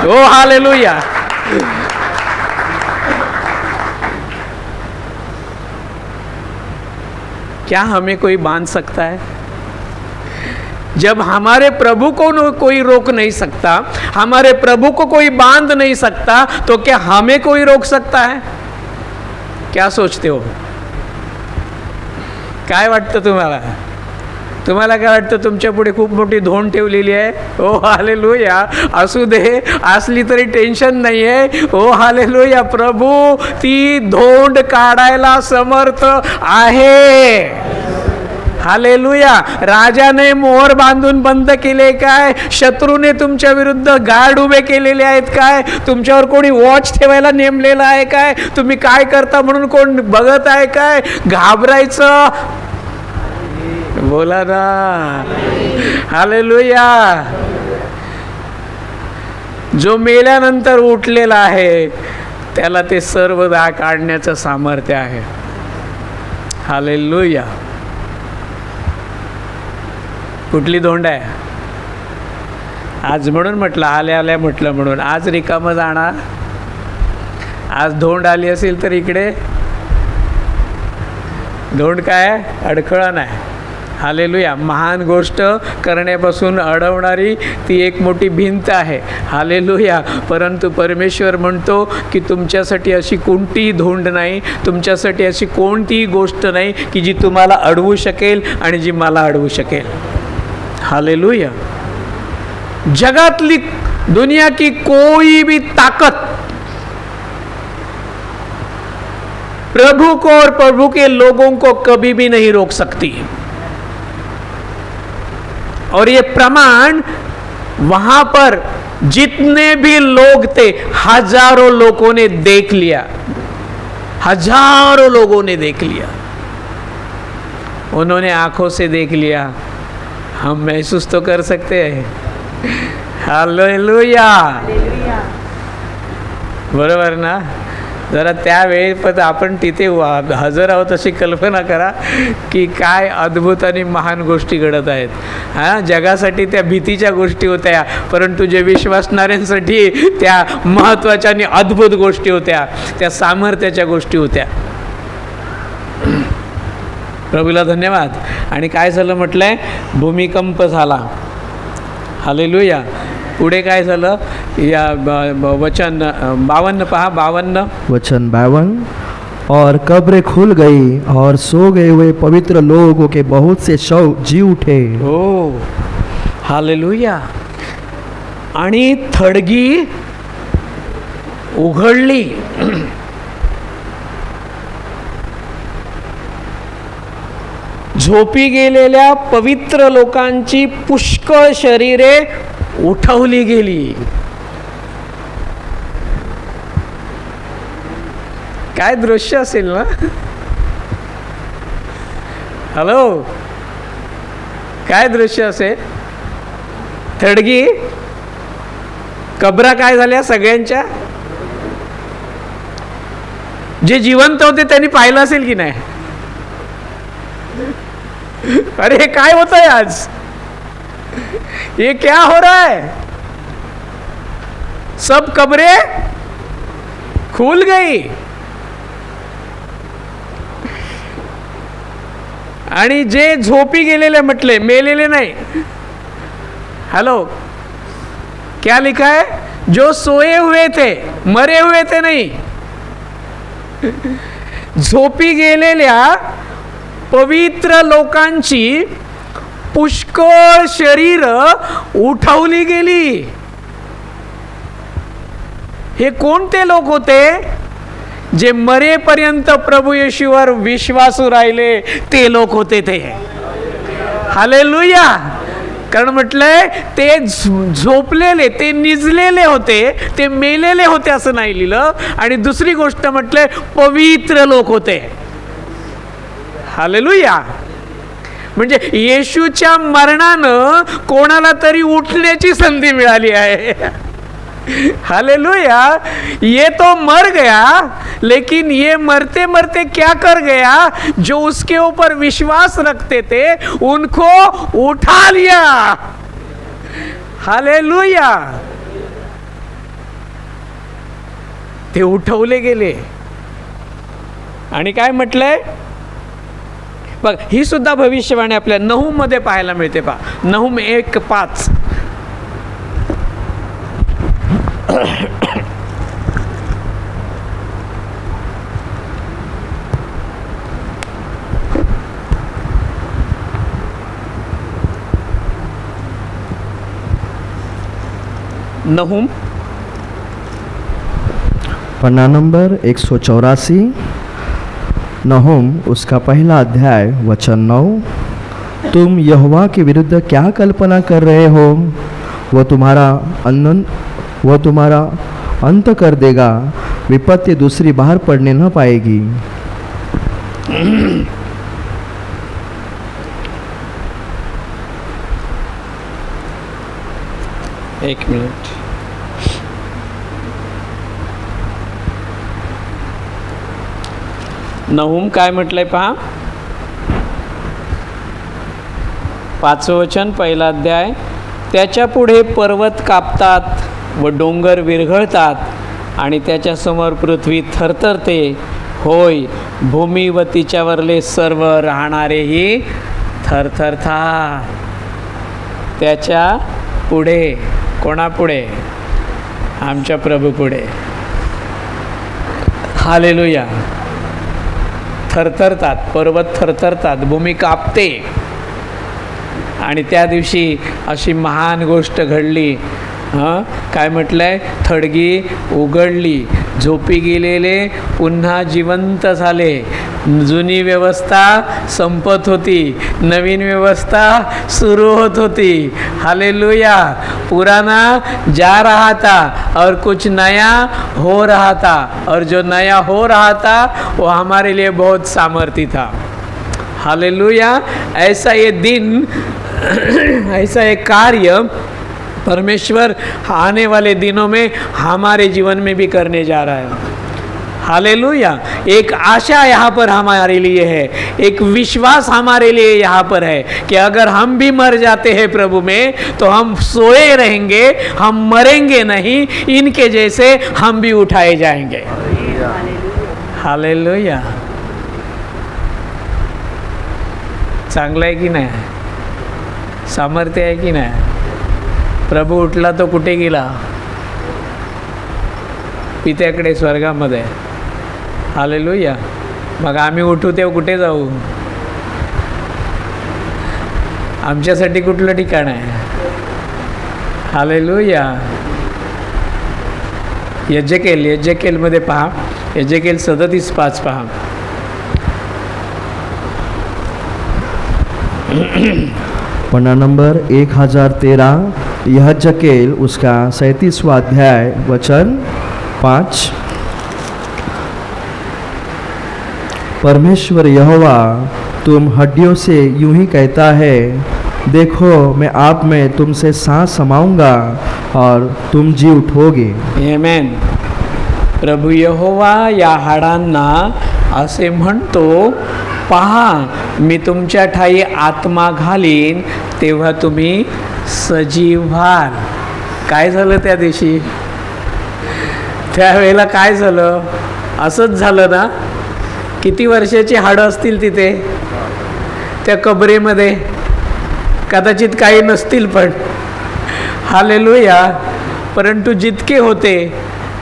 ओ हालेलुया। क्या हमें कोई बांध सकता है? जब हमारे प्रभु को कोई रोक नहीं सकता, हमारे प्रभु को कोई बांध नहीं सकता, तो क्या हमें कोई रोक सकता है? क्या सोचते हो? काय वाटतं तुम्हाला? तुम्हाला काय वाटतं? तुमच्या पुढे खूप मोठी धोंड ठेवलेली आहे? ओ हालेलुया. असू दे, असली तरी टेन्शन नाही आहे. ओ हालेलुया. प्रभू ती धोंड काढायला समर्थ आहे. हालेलुया. राजाने मोहर बांधून बंद केले काय? शत्रूने तुमच्या विरुद्ध गार्ड उभे केलेले आहेत काय? तुमच्यावर कोणी वॉच ठेवायला नेमलेला आहे काय? तुम्ही काय करता म्हणून कोण बघत आहे काय? घाबरायचं? बोला ना. हालेलुया. जो मेल्यानंतर उठलेला आहे त्याला ते सर्व दाग काढण्याचं सामर्थ्य आहे. हालेलुया. कुठली धोंड आहे आज? म्हणून म्हटलं, आल्या म्हटलं म्हणून. आज रिकामं जाणार? आज धोंड आली असेल तर इकडे धोंड काय? अडखळण आहे. हालेलुया. महान गोष्ट करण्यापासून अडवणारी ती एक मोठी भिंत आहे. हालेलुया. परंतु परमेश्वर म्हणतो की तुमच्यासाठी अशी कोणतीही धोंड नाही, तुमच्यासाठी अशी कोणतीही गोष्ट नाही की जी तुम्हाला अडवू शकेल आणि जी मला अडवू शकेल. हालेलुया. जगातली दुनिया की कोई भी ताकत प्रभु को और प्रभु के लोगों को कभी भी नहीं रोक सकती. और ये प्रमाण वहां पर जितने भी लोग थे, हजारों लोगों ने देख लिया. हजारों लोगों ने देख लिया. उन्होंने आंखों से देख लिया. हम महसूस तो कर सकते हैं. हालेलुया. बरोबर ना? जरा त्यावेळी पण आपण तिथे हजर आहोत अशी कल्पना करा की काय अद्भुत आणि महान गोष्टी घडत आहेत. हां, जगासाठी त्या भीतीच्या गोष्टी होत्या, परंतु जे विश्वासणाऱ्यांसाठी त्या महत्त्वाच्या आणि अद्भुत गोष्टी होत्या, त्या सामर्थ्याच्या गोष्टी होत्या. प्रभूला धन्यवाद. आणि काय झालं म्हटलंय? भूमिकंप झाला. हालेलुया. पुढे काय झालं? या वचन 52 पहा. 52 वचन 52. और कब्रें खुल गई और सो गए हुए पवित्र लोगों के बहुत से शव जी उठे. हो. हालेलुया. आणि थडगी उघडली. झोपी गेलेल्या पवित्र लोकांची पुष्कळ शरीरे उठवली गेली. काय दृश्य असेल ना? हॅलो, काय दृश्य असेल? थडगी कबरा काय झाल्या सगळ्यांच्या? जे जिवंत होते त्यांनी पाहिलं असेल की नाही? अरे हे काय होतंय आज? ये क्या हो रहा है? सब कब्रें खुल गई. आणि जे झोपी गेलेले म्हटले, मेलेले नाही. हेलो, क्या लिखा है? जो सोए हुए थे, मरे हुए थे नहीं. झोपी गेलेल्या पवित्र लोकांची पुष्कळ शरीर उठवली गेली. हे कोणते लोक होते? जे मरेपर्यंत प्रभू येशूवर विश्वासू राहिले ते लोक होते ते. हालेलुया. कारण म्हटलंय ते झोपलेले, ते निजलेले होते, ते मेलेले होते असं नाही लिहिलं. आणि दुसरी गोष्ट म्हटलंय पवित्र लोक होते. हालेलुया. म्हणजे येशूच्या मरणानं कोणाला तरी उठण्याची संधी मिळाली आहे. हालेलुया. ये तो मर गया, लेकिन ये मरते मरते क्या कर गया, जो उसके ऊपर विश्वास रखते थे उनको उठा लिया. हालेलुया. ते उठवले गेले. आणि काय म्हटलंय बघ, ही सुद्धा भविष्यवाणी आपल्या नहूम मध्ये पाहायला मिळते. पहा, नहूम 1:5. नहूम पन्ना नंबर 184. नहूम उसका पहला अध्याय वचन 9. तुम यहोवा के विरुद्ध क्या कल्पना कर रहे हो, वह तुम्हारा अंत कर देगा, विपत्ति दूसरी बार पड़ने न पाएगी. एक मिनिट. नहूम काय म्हटलंय पहा, 5 वचन, पहिला अध्याय. त्याच्या पुढे पर्वत कापतात व डोंगर विरघळतात आणि त्याच्यासमोर पृथ्वी थरथरते. होय, भूमी व तिच्यावरले सर्व राहणारेही थरथरतात. त्याच्या पुढे, कोणापुढे? आमच्या प्रभू पुढे. हालेलुया. थरथरतात, पर्वत थरथरतात, भूमी कापते. आणि त्या दिवशी अशी महान गोष्ट घडली. काय म्हटलंय? थडगी उघडली, झोपी गेलेले पुन्हा जिवंत झाले. जुनी व्यवस्था संपत होती, नवीन व्यवस्था सुरू होत होती. हालेलुया. पुराना जा रहा था और कुछ नया हो रहा था, और जो नया हो रहा था वो हमारे लिए बहुत सामर्थी था. हालेलुया. ऐसा ये दिन, ऐसा एक कार्य परमेश्वर आने वाले दिनों में हमारे जीवन में भी करने जा रहा है. हालेलुया. एक आशा यहाँ पर हमारे लिए है, एक विश्वास हमारे लिए यहाँ पर है कि अगर हम भी मर जाते हैं प्रभु में तो हम सोए रहेंगे, हम मरेंगे नहीं, इनके जैसे हम भी उठाए जाएंगे. हालेलुया. चांगलं आहे की नाही? सामर्थ्य आहे की नाही? प्रभू उठला तो कुठे गेला? पित्याकडे, स्वर्गामध्ये. हालेलुया. मग आम्ही उठू तेव्हा कुठे जाऊ? आमच्यासाठी कुठलं ठिकाण आहे? हालेलुया. यज्जेकेलमध्ये पहा, यज्जेकेल 37:5 पहा. पन्ना नंबर 1013. यहजकेल उसका 37वां अध्याय वचन 5. परमेश्वर यहोवा तुम हड्डियों से यूं ही कहता है, देखो मैं आप में तुमसे सांस समाऊंगा और तुम जी उठोगे. आमेन. प्रभू यहोवा या हाडांना असे म्हणतो, पहा मी तुमच्या ठाई आत्मा घालीन तेव्हा तुम्ही सजीव व्हाल. काय झालं त्या दिवशी? त्यावेळेला काय झालं? असंच झालं ना? किती वर्षाची हाडं असतील तिथे त्या कबरेमध्ये? कदाचित काही नसतील पण. हालेलुया. परंतु जितके होते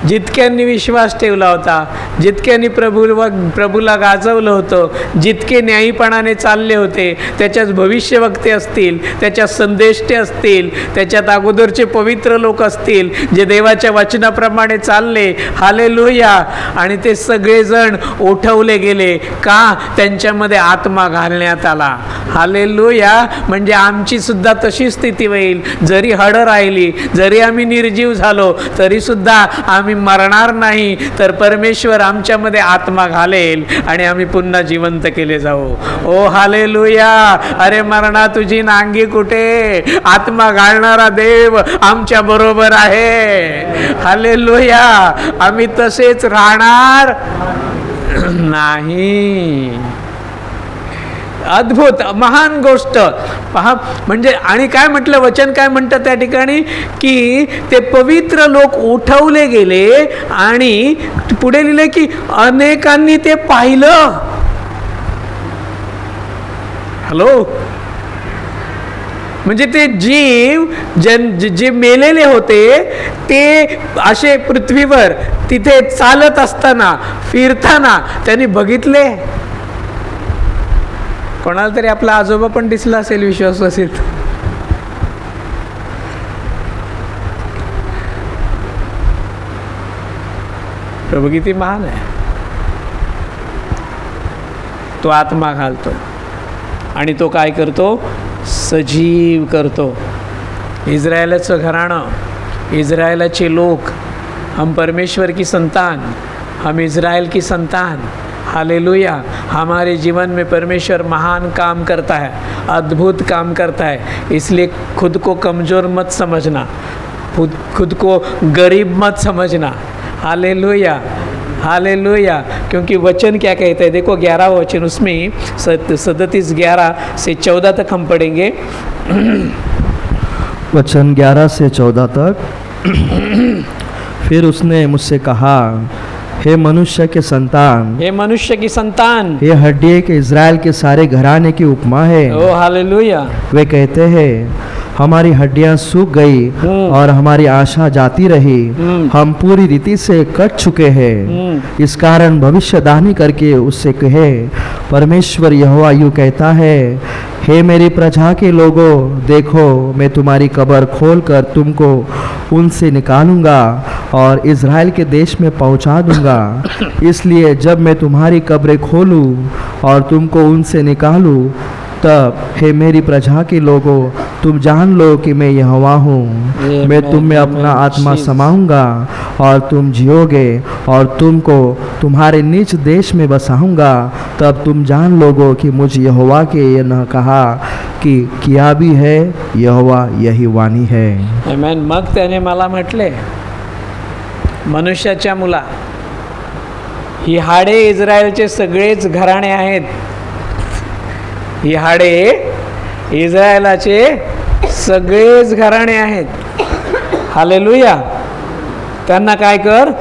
जितक्यांनी विश्वास ठेवला होता, जितक्यांनी प्रभूला गाजवलं होतं, जितके न्यायीपणाने चालले होते, त्याच्यात भविष्यवक्ते असतील, त्याच्यात संदेष्टे असतील, त्याच्यात अगोदरचे पवित्र लोक असतील, जे देवाच्या वचनाप्रमाणे चालले, हालेलुया, आणि ते सगळेजण उठवले गेले. का? त्यांच्यामध्ये आत्मा घालण्यात आला. हालेलुया. म्हणजे आमची सुद्धा तशी स्थिती होईल. जरी हडं राहिली, जरी आम्ही निर्जीव झालो, तरी सुद्धा आम्ही मरणार नाही, तर परमेश्वर आमच्यामध्ये आत्मा घालेल आणि आम्ही पुन्हा जिवंत केले जाऊ. ओ हालेलुया. अरे मरणा तुझी नांगी कुठे? आत्मा घालणारा देव आमच्या बरोबर आहे. हालेलुया. आम्ही तसेच राहणार नाही. अद्भुत महान गोष्ट पहा. म्हणजे आणि काय म्हटलं, वचन काय म्हणतं त्या ठिकाणी, की ते पवित्र लोक उठवले गेले आणि पुढे लिहिले की अनेकांनी ते पाहिलं. हॅलो. म्हणजे ते जीव जे मेलेले होते ते असे पृथ्वीवर तिथे चालत असताना, फिरताना त्यांनी बघितले. कोणाला तरी आपला आजोबा पण दिसला असेल, विश्वास असेल. प्रभू किती महान आहे. तो आत्मा घालतो आणि तो काय करतो? सजीव करतो. इस्रायलाचं घराणं, इस्रायलाचे लोक, हम परमेश्वर की संतान, हम इस्राएल की संतान. हालेलुया. हमारे जीवन में परमेश्वर महान काम करता है, अद्भुत काम करता है. इसलिए खुद को कमज़ोर मत समझना, खुद को गरीब मत समझना. Hallelujah, hallelujah. क्योंकि वचन क्या कहता है, देखो 11 वचन, उसमें 37:11 से 14 तक हम पढ़ेंगे. वचन 11 से 14 तक. फिर उसने मुझसे कहा, हे मनुष्य के संतान, हे मनुष्य की संतान, ये हड्डी के इज़राइल के सारे घराने की उपमा है. ओ हालेलुया. वे कहते हैं, हमारी हड्डियां सूख गई और हमारी आशा जाती रही, हम पूरी रीति से कट चुके हैं. इस कारण भविष्यवाणी करके उससे कहे, परमेश्वर यहोवा यूँ कहता है, हे मेरी प्रजा के लोगों, देखो मैं तुम्हारी कब्र खोलकर तुमको उनसे निकालूंगा और इज़राइल के देश में पहुंचा दूंगा. इसलिए जब मैं तुम्हारी कब्रें खोलूं और तुमको उनसे निकालूं, तब हे मेरी प्रजा के लोगों, तुम जान लो कि मैं यहोवा हूँ. मैं तुम में अपना आत्मा समाऊंगा और तुम जियोगे और तुमको तुम्हारे निज देश में बसाऊंगा. तब तुम जान लोगो कि मुझ यहोवा के ये न कहा कि किया भी है, यहोवा यही वाणी है. आमेन. मग त्याने मला म्हटले, मनुष्याच्या मुला, ही हाडे इस्रायलचे सगळेच घराणे आहेत. ही हाडे इस्रायलाचे सगळेच घराणे आहेत. हालेलुया. त्यांना काय कर.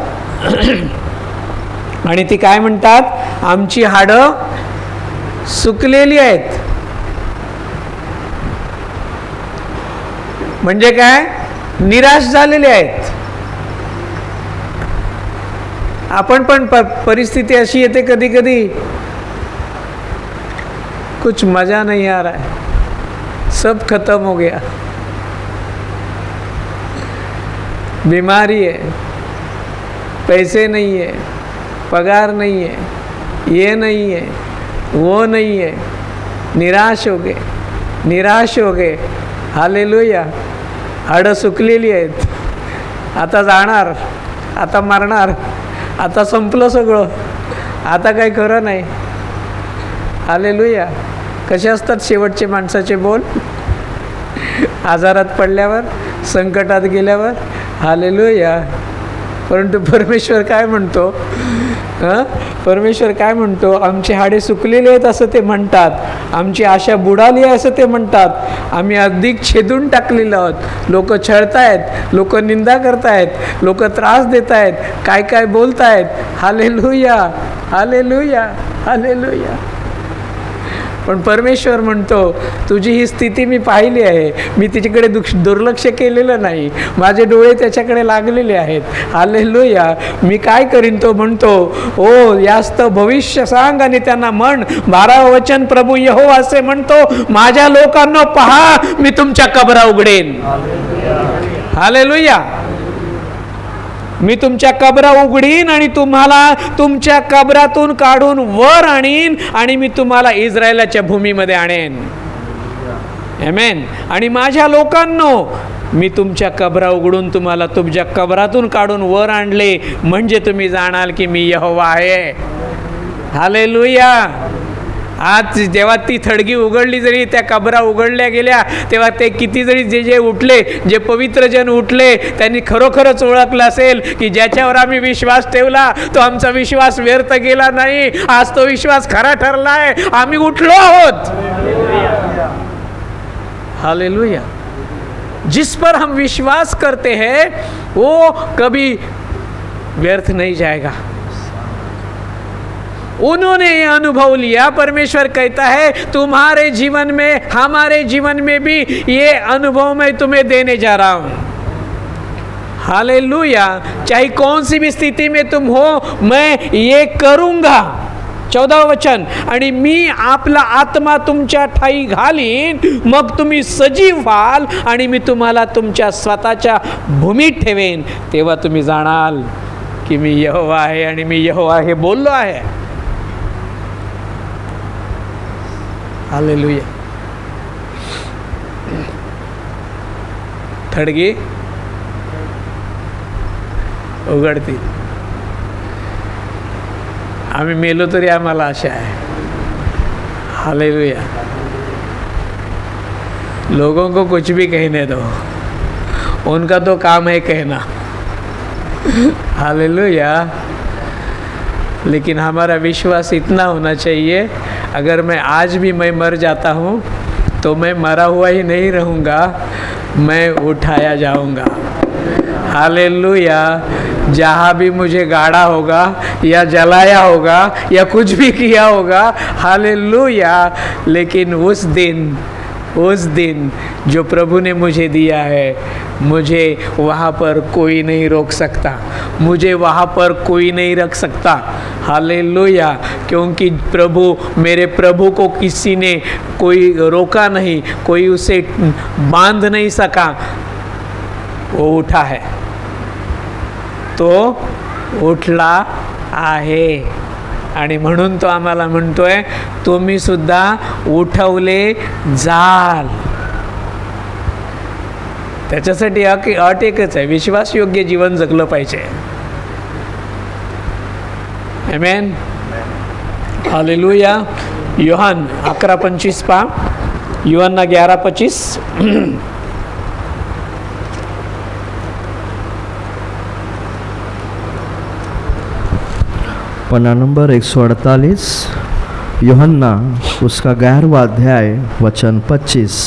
आणि ती काय म्हणतात, आमची हाडं सुकलेली आहेत. म्हणजे काय, निराश झालेले आहेत. आपण पण परिस्थिती अशी येते कधी कधी, कुछ मज़ा नहीं आ रहा है, सब खत्म हो गया, बीमारी है, पैसे नहीं है, पगार नहीं है, ये नहीं है, वो नहीं है, निराश हो गए. हालेलुया. हाडं सुकलेली आहेत. आता जाणार, आता मरणार, आता संपलं सगळं, आता काही खरं नाही. हालेलुया. कसे असतात शेवटचे माणसाचे बोल, आजारात पडल्यावर, संकटात गेल्यावर. हालेलुया. परंतु परमेश्वर काय म्हणतो, परमेश्वर काय म्हणतो, आमची हाडे सुकलेली आहेत असं ते म्हणतात, आमची आशा बुडाली आहे असं ते म्हणतात, आम्ही अधिक छेदून टाकलेलं आहोत. लोक छळतायत, लोक निंदा करतायत, लोक त्रास देत आहेत, काय काय बोलतायत. Hallelujah, hallelujah, hallelujah. पण परमेश्वर म्हणतो तुझी ही स्थिती मी पाहिली आहे, मी तिच्याकडे दुर्लक्ष केलेलं नाही, माझे डोळे त्याच्याकडे लागलेले आहेत. हालेलुया. मी काय करीन तो म्हणतो, ओ यास्त भविष्य सांग आणि त्यांना म्हण, 12वं वचन प्रभू यहोवा असे म्हणतो, माझ्या लोकांनो पहा, मी तुमच्या कबरा उघडेन. हालेलुया. मी तुमच्या कबरा उघडीन आणि तुम्हाला तुमच्या कबरातून काढून वर आणीन आणि मी तुम्हाला इस्रायलाच्या भूमीमध्ये आणेन. आमेन. आणि माझ्या लोकांनो, मी तुमच्या कबरा उघडून तुम्हाला तुमच्या कबरातून काढून वर आणले म्हणजे तुम्ही जाणाल की मी यहोवा आहे. हालेलुया. आज जेव्हा ती थडगी उघडली, जरी त्या कबरा उघडल्या गेल्या, तेव्हा ते किती जरी जे उठले, जे पवित्र जन उठले, त्यांनी खरोखरच ओळखलं असेल की ज्याच्यावर आम्ही विश्वास ठेवला तो आमचा विश्वास व्यर्थ गेला नाही, आज तो विश्वास खरा ठरला आहे, आम्ही उठलो आहोत. हालेलुया. जिस पर हम विश्वास करते हैं वो कभी व्यर्थ नहीं जाएगा. उन्होंने ये अनुभव लिया. परमेश्वर कहता है तुम्हारे जीवन में, हमारे जीवन में भी ये अनुभव मैं तुम्हें देने जा रहा हूँ. हालेलुया. चाहे कौन सी भी स्थिति में तुम हो, मैं ये करूँगा. 14वं वचन, आणि मी आपला आत्मा तुमच्या ठाई घालीन, मग तुम्ही सजीव व्हाल आणि मी तुम्हाला तुमच्या स्वतःच्या भूमीत ठेवेन. तेव्हा तुम्ही जाणाल की मी यहोवा आहे आणि मी यहोवा हे बोललो आहे. हालेलुया. थडगी उघडतील. आम्ही मेलो तरी आम्हाला आशा आहे. हालेलुया. लोगों को कुछ भी कहने दो, उनका तो काम है कहना. हालेलुया. लेकिन हमारा विश्वास इतना होना चाहिए, अगर मैं मर जाता हूँ तो मैं मरा हुआ ही नहीं रहूँगा, मैं उठाया जाऊँगा. हालेलुया. जहाँ भी मुझे गाड़ा होगा या जलाया होगा या कुछ भी किया होगा, हालेलुया, लेकिन उस दिन जो प्रभु ने मुझे दिया है, मुझे वहाँ पर कोई नहीं रोक सकता, मुझे वहाँ पर कोई नहीं रख सकता. हालेलुया. क्योंकि मेरे प्रभु को किसी ने कोई रोका नहीं, कोई उसे बांध नहीं सका. वो उठा है, तो उठला आहे आणि म्हणून तो आम्हाला म्हणतोय तुम्ही सुद्धा उठवले जाल. त्याच्यासाठी अट एकच आहे, विश्वासयोग्य जीवन जगलं पाहिजे. आमेन. हालेलुया. योहान 11:25 पहा. योहान 11:25. पन्ना नंबर 148, यूहन्ना उसका 11वां अध्याय वचन 25.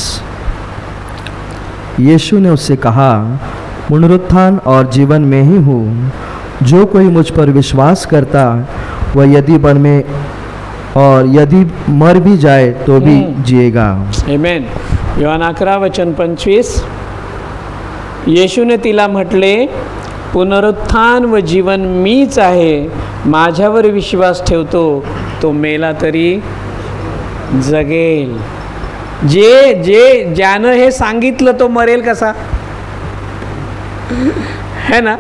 यीशु ने उससे कहा, पुनरुत्थान और जीवन में ही हूँ, जो कोई मुझ पर विश्वास करता वह यदि यदि मर भी जाए तो भी जिएगा. आमेन. योहान 11:25. येशूने तिला म्हटले, पुनरुत्थान व जीवन मीच आहे, माझ्यावर विश्वास ठेवतो तो मेला तरी जगेल. ज्यानं हे सांगितलं तो मरेल कसा, है ना.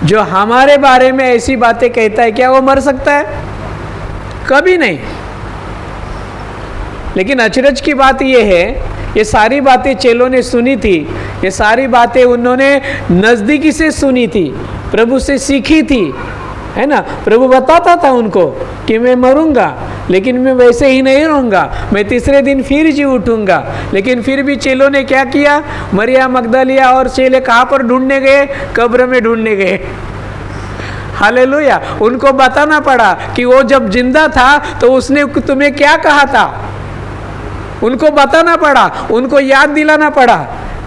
जो हमारे बारे में ऐसी बातें कहता है, क्या वो मर सकता है? कभी नहीं. लेकिन अचरज की बात ये है, ये सारी बातें चेलों ने सुनी थी, ये सारी बातें उन्होंने नज़दीकी से सुनी थी, प्रभु से सीखी थी, है ना. प्रभु बताता था उनको कि मैं मरूंगा, लेकिन मैं वैसे ही नहीं रहूँगा, मैं तीसरे दिन फिर जी उठूँगा. लेकिन फिर भी चेलों ने क्या किया? मरिया मगदलिया और चेले कहाँ पर ढूंढने गए? कब्र में ढूंढने गए. हालेलुया. उनको बताना पड़ा कि वो जब जिंदा था तो उसने तुम्हें क्या कहा था. उनको बताना पड़ा, उनको याद दिलाना पड़ा.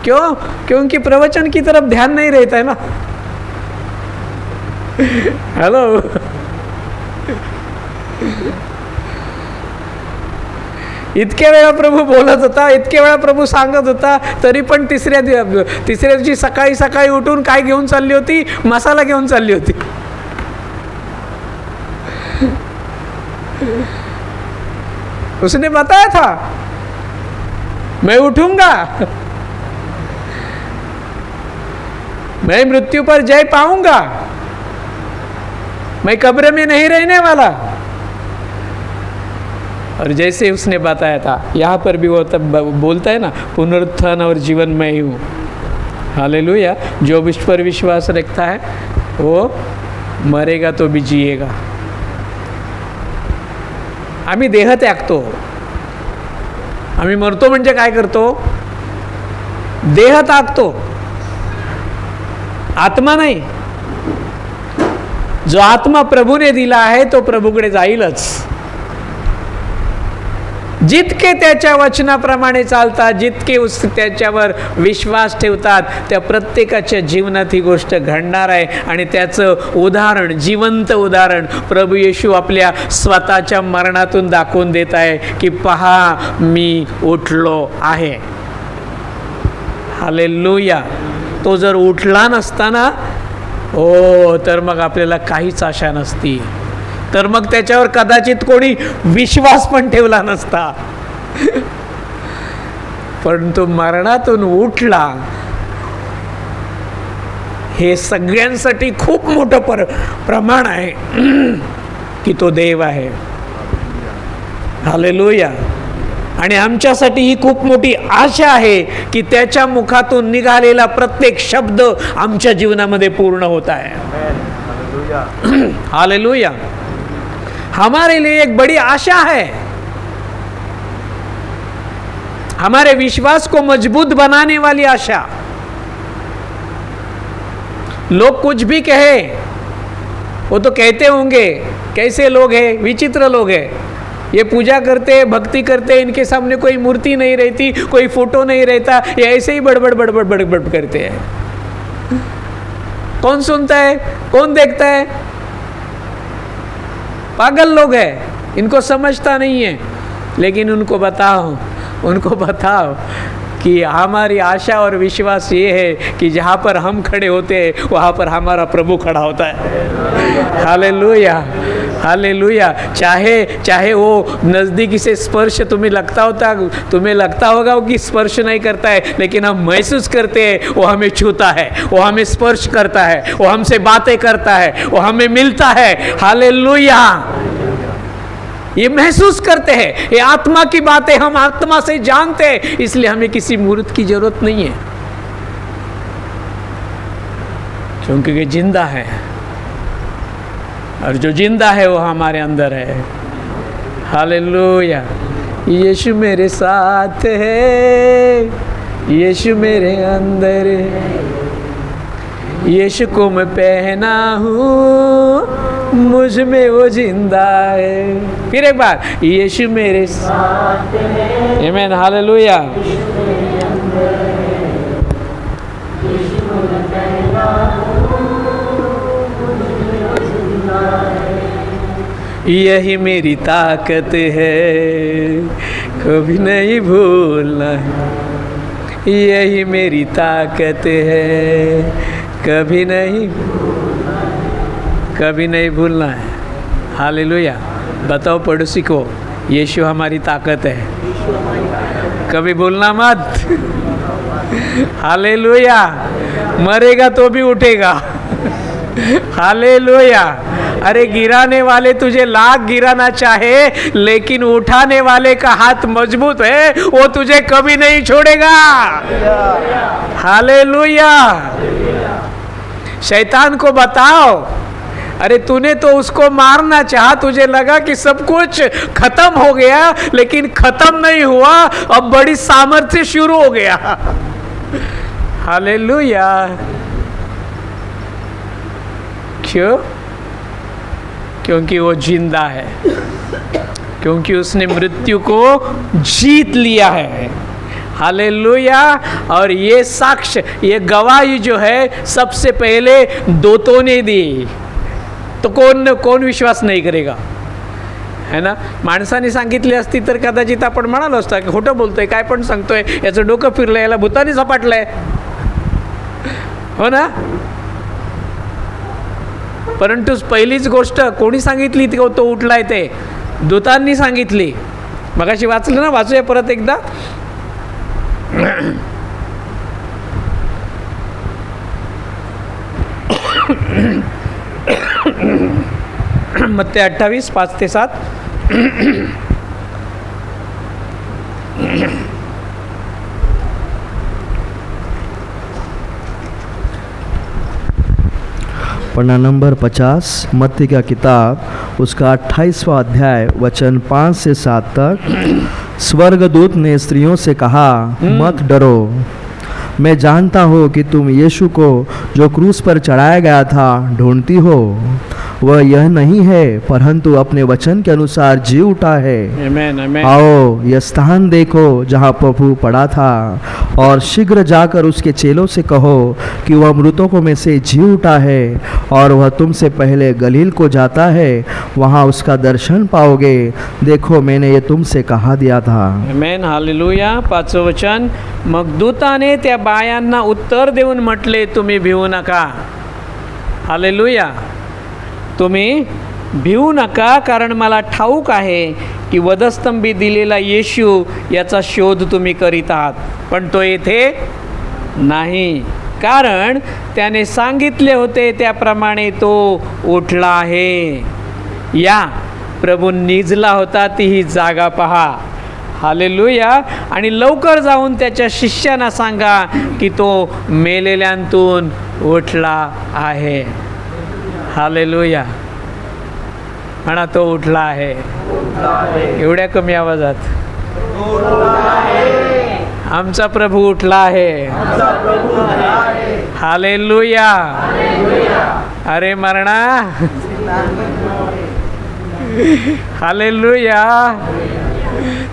क्यों? क्योंकि प्रवचन की तरफ ध्यान नहीं रहता है ना. हेलो. इतके वेळा प्रभू बोलत होता, इतके वेळा प्रभू सांगत होता, तरी पण तिसऱ्या दिवशी सकाळी सकाळी उठून काय घेऊन चालली होती? मसाला घेऊन चालली होती. उसने बताया था मैं उठूंगा, मैं मृत्यु पर जय पाऊंगा, मैं कब्र में नहीं रहने वाला. और जैसे उसने बताया था, यहाँ पर भी वो तब बोलता है ना, पुनरुत्थान और जीवन मैं ही हूँ. हालेलुया. जो मुझ पर विश्वास रखता है वो मरेगा तो भी जिएगा. आम्ही देह त्यागतो. आम्ही मरतो म्हणजे काय करतो? देह त्यागतो, आत्मा नाही. जो आत्मा प्रभूने दिला आहे तो प्रभूकडे जाईलच. जितके त्याच्या वचनाप्रमाणे चालतात, जितके त्याच्यावर विश्वास ठेवतात, त्या प्रत्येकाच्या जीवनात ही गोष्ट घडणार आहे. आणि त्याचं उदाहरण, जिवंत उदाहरण प्रभू येशू आपल्या स्वतःच्या मरणातून दाखवून देत आहे की पहा मी उठलो आहे. हालेलुया. तो जर उठला नसता ना, हो, तर मग आपल्याला काहीच आशा नसती. तर मग त्याच्यावर कदाचित कोणी विश्वास पण ठेवला नसता. परंतु मरणातून उठला, हे सगळ्यांसाठी खूप मोठं प्रमाण आहे की तो देव आहे. हालेलुया. आणि आमच्यासाठी ही खूप मोठी आशा आहे की त्याच्या मुखातून निघालेला प्रत्येक शब्द आमच्या जीवनामध्ये पूर्ण होता है. हालेलुया. हमारे लिए एक बड़ी आशा है. हमारे विश्वास को मजबूत बनाने वाली आशा. लोग कुछ भी कहे, वो तो कहते होंगे कैसे लोग हैं, विचित्र लोग हैं, ये पूजा करते, भक्ति करते, इनके सामने कोई मूर्ति नहीं रहती, कोई फोटो नहीं रहता, ये ऐसे ही बड़बड़ बड़बड़ बड़बड़ करते हैं. कौन सुनता है, कौन देखता है? पागल लोग हैं, इनको समझता नहीं है. लेकिन उनको बताओ कि हमारी आशा और विश्वास ये है कि जहाँ पर हम खड़े होते हैं वहाँ पर हमारा प्रभु खड़ा होता है. हालेलुया. हालेलुया. चाहे वो नज़दीकी से स्पर्श तुम्हें लगता होगा कि स्पर्श नहीं करता है, लेकिन हम महसूस करते हैं वो हमें छूता है, वो हमें स्पर्श करता है, वो हमसे बातें करता है, वो हमें मिलता है. हालेलुया. ये महसूस करते हैं, ये आत्मा की बातें हम आत्मा से जानते हैं, इसलिए हमें किसी मूर्त की जरूरत नहीं है, क्योंकि ये जिंदा है. और जो जिंदा है वो हमारे अंदर है. हालेलुया. यीशु मेरे साथ है, यीशु मेरे अंदर है, यीशु को मैं पहना हूँ, मुझ में वो जिंदा है. फिर एक बार, यीशु मेरे साथ है. आमीन. हालेलुया. यही मेरी ताकत है, कभी नहीं भूलना है. यही मेरी ताकत है, कभी नहीं भूलना है. हालेलुया. बताओ पड़ोसी को, यीशु हमारी ताकत है, कभी भूलना मत. हालेलुया. मरेगा तो भी उठेगा. हालेलुया. अरे गिराने वाले तुझे लाख गिराना चाहे, लेकिन उठाने वाले का हाथ मजबूत है, वो तुझे कभी नहीं छोड़ेगा. हालेलुया. शैतान को बताओ, अरे तूने तो उसको मारना चाहा, तुझे लगा कि सब कुछ खत्म हो गया, लेकिन खत्म नहीं हुआ, अब बड़ी सामर्थ्य शुरू हो गया. हालेलुया. क्यों? क्योंकि वो जिंदा है, क्योंकि उसने मृत्यु को जीत लिया है. हालेलुया. और ये साक्ष्य, ये गवाही जो है सबसे पहले दूतों ने दी, तो कौन विश्वास नहीं करेगा? है ना. माणसाने सांगितली असती तर कदाचित आपण म्हणालो असता की खोटं बोलतोय, काय पण सांगतोय, याचं डोकं फिरलं, याला भूताने झपाटलंय, हो ना. परंतु पहिलीच गोष्ट कोणी सांगितली ती तो उठलाय ते दूतांनी सांगितली. मगाशी वाचलं ना, वाचूया परत एकदा. मत्ते 28 5 ते 7. पन्ना नंबर 50 मत्ती का किताब उसका 28वां अध्याय वचन 5 से 7 तक. स्वर्गदूत ने स्त्रियों से कहा, मत डरो, मैं जानता हूँ कि तुम यीशु को जो क्रूस पर चढ़ाया गया था ढूंढती हो. वह यह नहीं है परंतु अपने वचन के अनुसार जी उठा है. आमेन, आमेन. आओ यह स्थान देखो जहाँ प्रभु पड़ा था, और शीघ्र जाकर उसके चेलों से कहो कि वह मृतकों में से जी उठा है और वह तुमसे पहले गलील को जाता है, वहाँ उसका दर्शन पाओगे. देखो मैंने ये तुमसे कहा दिया था. आमेन, हालेलुया. 5वं वचन. मग दूताने त्या बायांना उत्तर देऊन म्हटले, तुम्ही भिवू नका. हालेलुया. तुम्ही भिवू नका, कारण मला ठाऊक आहे की वधस्तंभी दिलेला येशू याचा शोध तुम्ही करीत आहात, पण तो येथे नाही, कारण त्याने सांगितले होते त्याप्रमाणे तो उठला आहे. या प्रभू निजला होता ती ही जागा पहा. हालेलुया. आणि लवकर जाऊन त्याच्या शिष्यांना सांगा की तो मेलेल्यांतून उठला आहे. हालेलुया. म्हणा, तो उठला आहे. एवढ्या कमी आवाजात. आमचा प्रभू उठला आहे. हालेलुया. अरे मरणा, हालेलुया.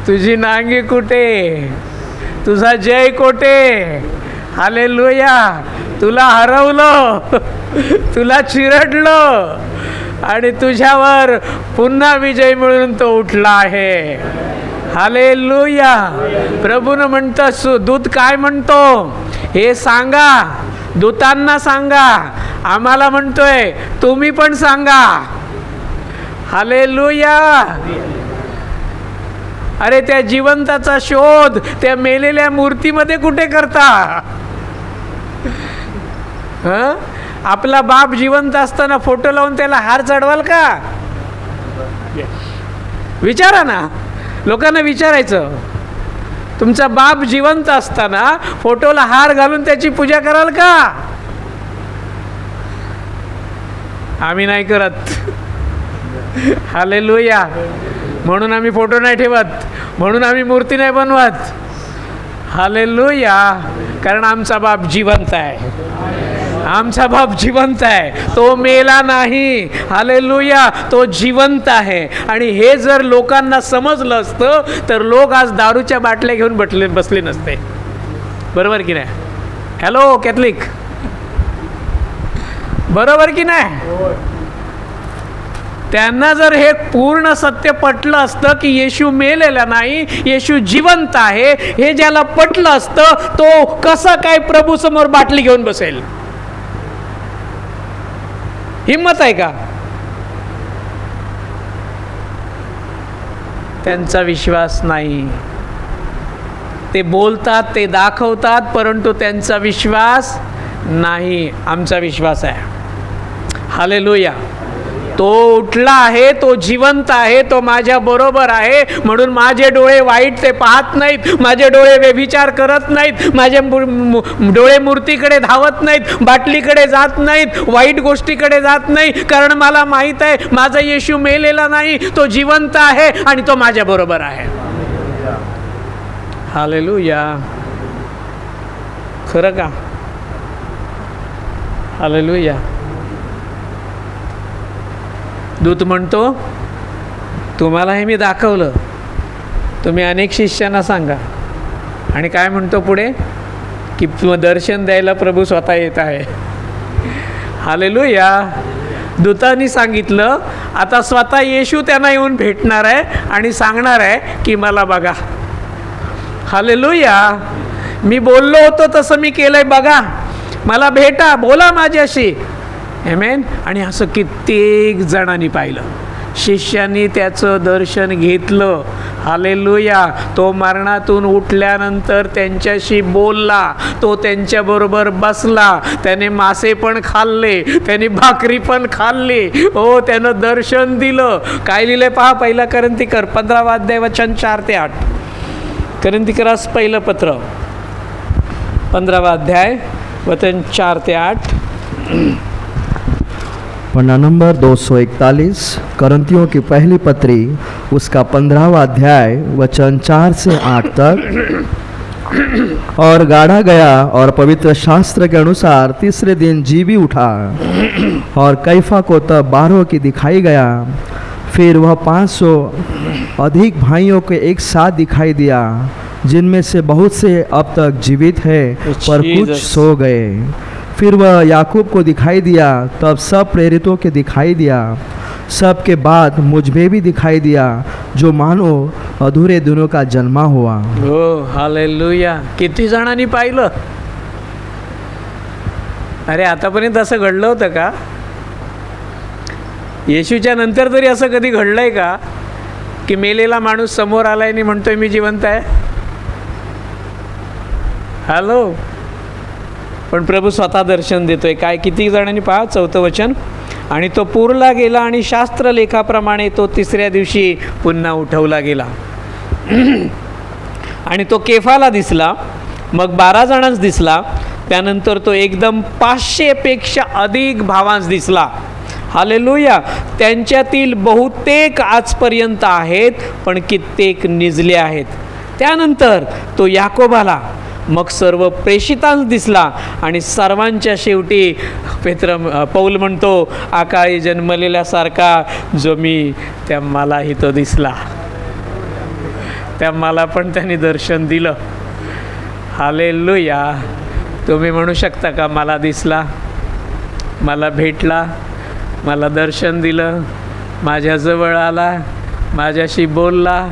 तुझी नांगी कुठे, तुझा जय कोठे. हालेलुया. तुला हरवलं, तुला चिरडलं आणि तुझ्यावर पुन्हा विजय मिळून तो उठला आहे. हालेलुया. प्रभूनं म्हणतं, दूत काय म्हणतो हे सांगा, दूतांना सांगा. आम्हाला म्हणतोय तुम्ही पण सांगा. हालेलुया. अरे त्या जिवंताचा शोध त्या मेलेल्या मूर्तीमध्ये कुठे करता? हं? आपला बाप जिवंत असताना फोटो लावून त्याला हार चढवाल का? विचारा ना, लोकांना विचारायचं, तुमचा बाप जिवंत असताना फोटोला हार घालून त्याची पूजा कराल का? आम्ही नाही करत. हालेलुया. म्हणून आम्ही फोटो नाही ठेवत, म्हणून आम्ही मूर्ती नाही बनवत. हालेलुया. कारण आमचा बाप जिवंत आहे. आमचा बाप जिवंत आहे, तो मेला नाही. हालेलुया. तो जिवंत आहे. आणि हे जर लोकांना समजलं असतं तर लोक आज दारूच्या बाटल्या घेऊन बसले नसते. बरोबर की नाही? हॅलो कॅथलिक, बरोबर की नाही? त्यांना जर हे पूर्ण सत्य पटलं असतं की येशू मेलेला नाही, येशू जिवंत आहे, हे ज्याला पटलं असतं तो कसं काय प्रभू समोर बाटली घेऊन बसेल? हिम्मत आहे का? त्यांचा विश्वास नाही. ते बोलतात, ते दाखवतात, परंतु त्यांचा विश्वास नाही. आमचा विश्वास आहे. हालेलुया. तो उठला आहे, तो जिवंत आहे, तो माझ्या बरोबर आहे. म्हणून माझे डोळे वाईट ते पाहत नाहीत, माझे डोळे व्यभिचार करत नाहीत, माझे डोळे मूर्तीकडे धावत नाहीत, बाटलीकडे जात नाहीत, वाईट गोष्टीकडे जात नाही. कारण मला माहीत आहे माझा येशू मेलेला नाही, तो जिवंत आहे आणि तो माझ्या बरोबर आहे. हालेलुया. खरं का? हालेलुया. दूत म्हणतो, तुम्हाला हे मी दाखवलं, तुम्ही अनेक शिष्यांना सांगा. आणि काय म्हणतो पुढे? की दर्शन द्यायला प्रभू स्वतः येत आहे. हालेलुया. दूतांनी सांगितलं आता स्वतः येशू त्यांना येऊन भेटणार आहे आणि सांगणार आहे की मला बघा. हालेलुया. मी बोललो होतो तसं मी केलंय, बघा, मला भेटा, बोला माझ्याशी. आमेन. आणि असं कित्येक जणांनी पाहिलं. शिष्यांनी त्याचं दर्शन घेतलं. हालेलुया. तो मरणातून उठल्यानंतर त्यांच्याशी बोलला, तो त्यांच्याबरोबर बसला, त्याने मासे पण खाल्ले, त्याने भाकरी पण खाल्ली. हो, त्यानं दर्शन दिलं. काय लिहिलंय पहा, पहिला करंथीकर 15वा अध्याय वचन 4 ते 8. करंथीकरास पहिलं पत्र 15वा अध्याय वचन 4 ते 8. पन्ना नंबर 241, करंथियों की पहली पत्री, उसका 15वां अध्याय वचन 4 से 8 तक. और गाड़ा गया और पवित्र शास्त्र के अनुसार तीसरे दिन जी भी उठा, और कैफा को तब 12 की दिखाई गया. फिर वह 500 अधिक भाइयों को एक साथ दिखाई दिया, जिनमें से बहुत से अब तक जीवित है पर कुछ सो गए. फिर वह याकूब को दिखाई दिया, तब सब प्रेरितों के दिखाई दिया. सब के बाद मुझ में भी दिखाई दिया, जो मानो अधूरे दिनों का जन्मा हुआ. हो, हालेलुया. किती जणांनी पाहिलं? अरे, आतापर्यंत असं घडलं होतं का? येशूच्या नंतर तरी असं कधी घडलंय का की मेलेला माणूस समोर आलाय आणि म्हणतोय मी जिवंत आहे? हॅलो. पण प्रभू स्वतः दर्शन देतोय. काय, किती जणांनी पहा 4थं वचन. आणि तो पुरला गेला आणि शास्त्रलेखाप्रमाणे तो तिसऱ्या दिवशी पुन्हा उठवला गेला. आणि तो केफाला दिसला, मग 12 जणांस दिसला. त्यानंतर तो एकदम 500 पेक्षा अधिक भावांस दिसला. हालेलुया. त्यांच्यातील बहुतेक आजपर्यंत आहेत, पण कित्येक निजले आहेत. त्यानंतर तो याकोबाला, मग सर्व प्रेषितांस दिसला. आणि सर्वांच्या शेवटी पौल म्हणतो, अकाळी जन्मलेल्यासारखा जो मी, त्या मलाही तो दिसला. त्या मला पण त्यांनी दर्शन दिलं. हालेलुया. तुम्ही म्हणू शकता का, मला दिसला, मला भेटला, मला दर्शन दिलं, माझ्याजवळ आला, माझ्याशी बोलला,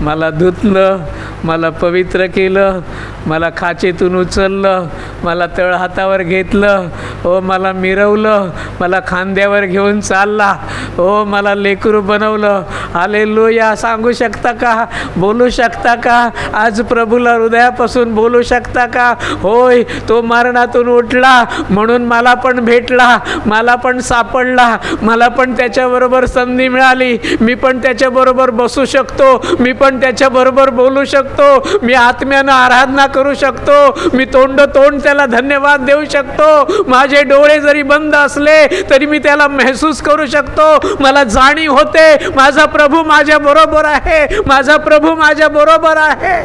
मला धुतलं, मला पवित्र केलं, मला खाचेतून उचललं, मला तळहातावर घेतलं, हो, मला मिरवलं, मला खांद्यावर घेऊन चालला, हो, मला लेकरू बनवलं. हालेलुया. सांगू शकता का? बोलू शकता का? आज प्रभूला हृदयापासून बोलू शकता का? होय, तो मरणातून उठला म्हणून मला पण भेटला, मला पण सापडला, मला पण त्याच्याबरोबर संधी मिळाली, मी पण त्याच्याबरोबर बसू शकतो, मी पण त्याच्याबरोबर बोलू शकतो, मी आत्म्यानं आराधना करू शकतो, मी तोंड त्याला धन्यवाद देऊ शकतो. माझे डोळे जरी बंद असले तरी मी त्याला महसूस करू शकतो. मला जाणीव होते, माझा प्रभू माझ्या बरोबर आहे, माझा प्रभू माझ्या बरोबर आहे.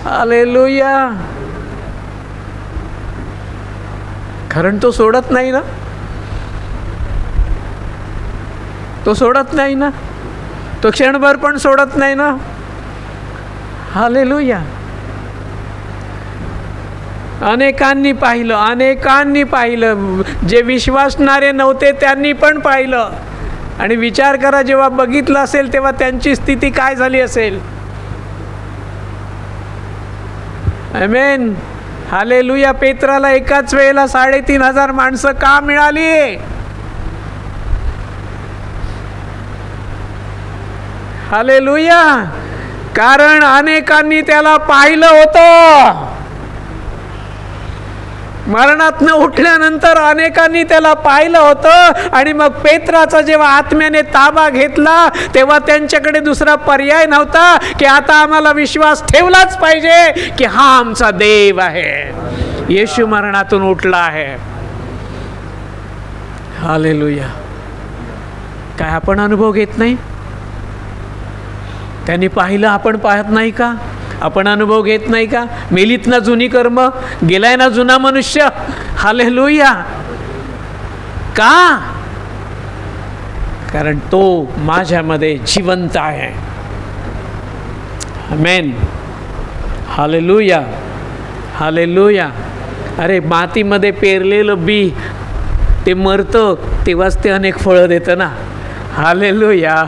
हालेलुया. कारण तो सोडत नाही ना, तो सोडत नाही ना, तो क्षणभर पण सोडत नाही ना. हालेलुया. अनेकांनी पाहिलं, जे विश्वासणारे नव्हते त्यांनी पण पाहिलं. आणि विचार करा, जेव्हा बघितलं असेल तेव्हा त्यांची स्थिती काय झाली असेल. आमेन. हालेलुया. पेत्राला एकाच वेळेला 3,500 माणसं का मिळाली? हालेलुया. कारण अनेकांनी त्याला पाहिलं होतं. मरणातनं उठल्यानंतर अनेकांनी त्याला पाहिलं होतं. आणि मग पेत्राचा जेव्हा आत्म्याने ताबा घेतला तेव्हा त्यांच्याकडे दुसरा पर्याय नव्हता की आता आम्हाला विश्वास ठेवलाच पाहिजे की हा आमचा देव आहे, येशू मरणातून उठला आहे. हालेलुया. काय आपण अनुभव घेत नाही? त्यांनी पाहिलं, आपण पाहत नाही का? आपण अनुभव घेत नाही का? मेलीत ना जुनी कर्म, गेलाय ना जुना मनुष्य. हालेलुया. का? कारण तो माझ्यामध्ये जिवंत आहे. आमेन. हालेलुया. हालेलुया. अरे, मातीमध्ये पेरलेलं बी ते मरतं तेव्हाच ते अनेक फळं देतं ना. हालेलुया.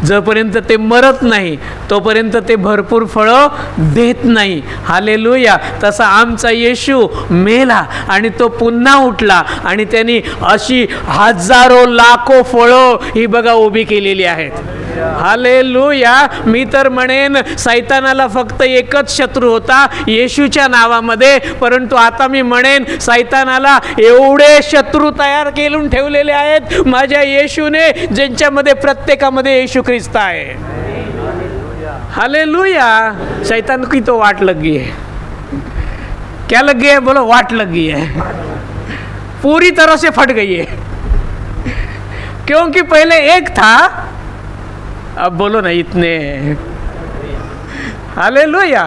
जोपर्यंत ते मरत नाही तोपर्यंत ते भरपूर फळं देत नाही. हालेलुया. तसा आमचा येशू मेला आणि तो पुन्हा उठला आणि त्यांनी अशी हजारो लाखो फळं ही बघा उभी केलेली आहेत. हालेलुया. मी तर म्हणेन सैतानाला फक्त एकच शत्रू होता येशूच्या नावामध्ये, परंतु आता मी म्हणेन सैतानाला एवढे शत्रू तयार करून ठेवलेले आहेत माझ्या येशूने, ज्यांच्यामध्ये प्रत्येकामध्ये येशू ख्रिस्त आहे. हालेलुया. शैतान की तो वाट लग गई है. क्या लग गई है? बोलो, वाट लग गई है, पूरी तरह से फट गई है. क्योंकि पहले एक था, अब बोलो ना इतने. हालेलुया.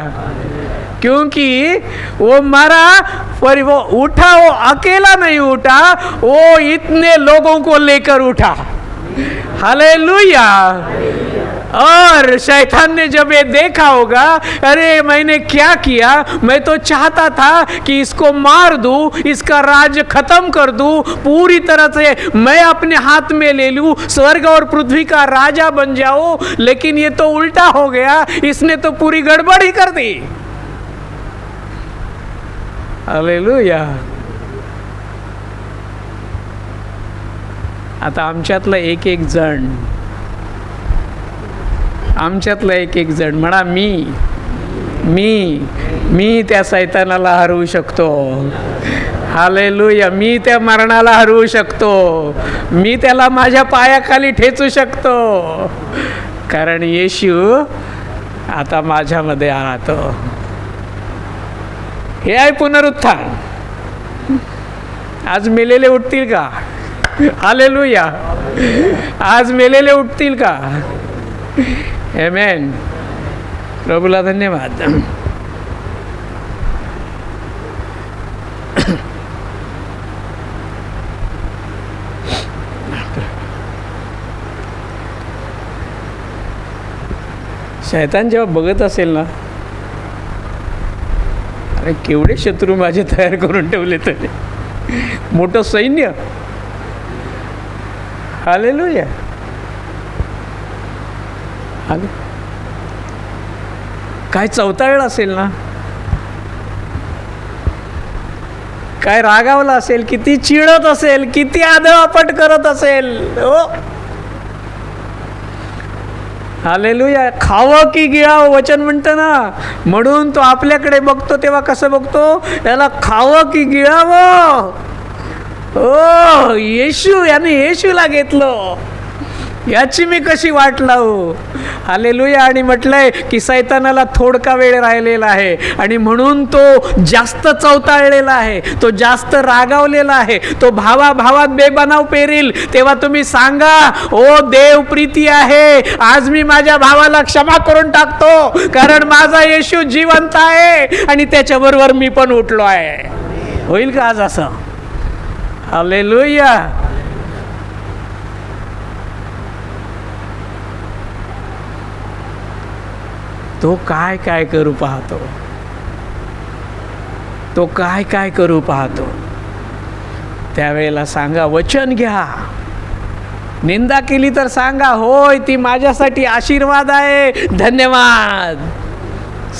क्योंकि वो मरा पर वो उठा, वो अकेला नहीं उठा, वो इतने लोगों को लेकर उठा. हालेलुया. और शैतान ने जब ये देखा होगा, अरे मैंने क्या किया, मैं तो चाहता था कि इसको मार दूं, इसका राज खत्म कर दूं, पूरी तरह से मैं अपने हाथ में ले लूं, स्वर्ग और पृथ्वी का राजा बन जाऊं, लेकिन ये तो उल्टा हो गया, इसने तो पूरी गड़बड़ ही कर दी. हालेलुया. आता आमच्यातलं एक एक जण म्हणा, मी त्या सैतानाला हरवू शकतो. हालेलुया. मी त्या मरणाला हरवू शकतो. मी त्याला माझ्या पायाखाली ठेचू शकतो, कारण येशू आता माझ्यामध्ये राहतो. हे आहे पुनरुत्थान. आज मेलेले उठतील का? हालेलुया. आज मेलेले उठतील का? आमेन. प्रभूला धन्यवाद. शैतान जेव्हा बघत असेल ना, अरे केवढे शत्रू माझे तयार करून ठेवले, तरी मोठं सैन्य. हालेलुया. काय चवताळलं असेल ना, काय रागावलं असेल, किती चिडत असेल, किती आदळापट करत असेल. हो. हालेलुया. खावं की गिळावं वचन म्हणतं ना, म्हणून तो आपल्याकडे बघतो तेव्हा कसं बघतो, त्याला खावं की गिळावं. ओ येशू, याने येशूला घेतलं, याची मी कशी वाट लावू. हालेलुया. आणि म्हटलंय की सैतानाला थोडका वेळ राहिलेला आहे आणि म्हणून तो जास्त चवताळलेला आहे, तो जास्त रागावलेला आहे. तो भावात बेबनाव पेरील तेव्हा तुम्ही सांगा, ओ देव प्रीती आहे, आज मी माझ्या भावाला क्षमा करून टाकतो, कारण माझा येशू जिवंत आहे आणि त्याच्याबरोबर मी पण उठलो आहे. होईल का आज असं? हालेलुया. तो काय काय करू पाहतो, तो काय काय करू पाहतो. त्यावेळेला सांगा, वचन घ्या. निंदा केली तर सांगा, होय ती माझ्यासाठी आशीर्वाद आहे, धन्यवाद.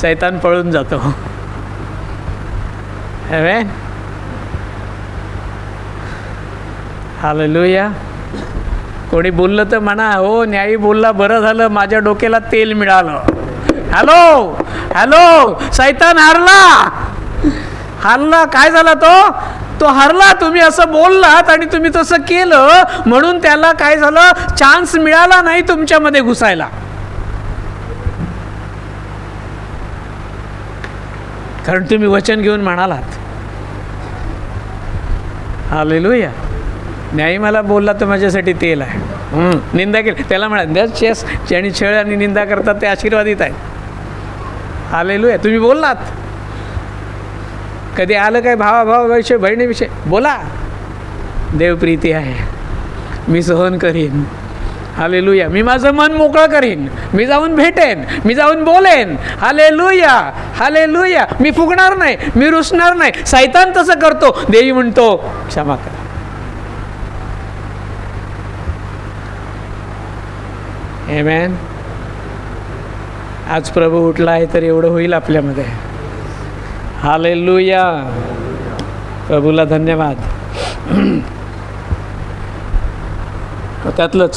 शैतान पळून जातो. आमेन. हालेलुया. कोणी बोललं तर म्हणा, हो न्यायी बोलला, बरं झालं, माझ्या डोक्याला तेल मिळालं. हॅलो. सैतान हरला. काय झाला? तो हरला. तुम्ही असं बोललात आणि तुम्ही तसं केलं, म्हणून त्याला काय झालं, चान्स मिळाला नाही तुमच्यामध्ये घुसायला. कारण तुम्ही वचन घेऊन म्हणालात. हालेलुया. न्यायी मला बोलला तर माझ्यासाठी तेल आहे. निंदा केली त्याला म्हणा, चेस ज्यांनी छळ आणि निंदा करतात ते आशीर्वादित आहेत. हालेलुया. तुम्ही बोललात. कधी आलं काय भावाविषयी, बहिणीविषयी बोला, देवप्रीती आहे, मी सहन करीन. हालेलुया. मी माझं मन मोकळं करीन, मी जाऊन भेटेन, मी जाऊन बोलेन. हालेलुया. मी फुगणार नाही, मी रुसणार नाही. सैतान तसं करतो, देवी म्हणतो क्षमा करा. आमेन. आज प्रभू उठला आहे तर एवढं होईल आपल्यामध्ये. हालेलुया. प्रभूला धन्यवाद. त्यातलंच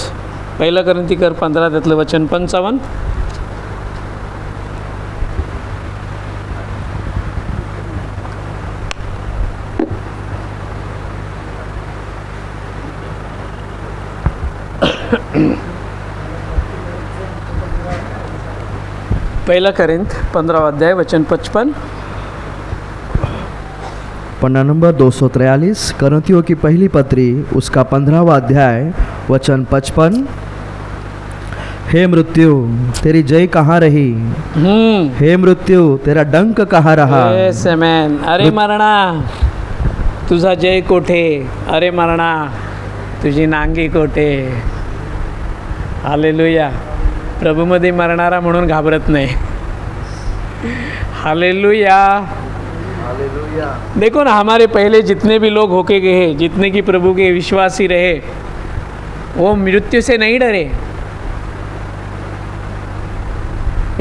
1 कोरिंथीकर 15 त्यातलं वचन 55. पहिला कोरिंथ 15 अध्याय वचन 55. पन्ना नंबर 243 करंथियों की पहली पत्री उसका 15वां अध्याय वचन 55. हे मृत्यु तेरी जय कहाँ रही, हे मृत्यु तेरा डंक कहाँ रहा. येस आमेन. अरे मरणा तुझा जय कोठे, अरे मरणा तुझी नांगी कोठे. हालेलुया. प्रभूमध्ये मरणारा म्हणून घाबरत नाही. हालेलुया. देखो ना, हमारे पहले जितने भी लोग होके गए, जितने की प्रभु के विश्वासी रहे, वो मृत्यु से नहीं डरे.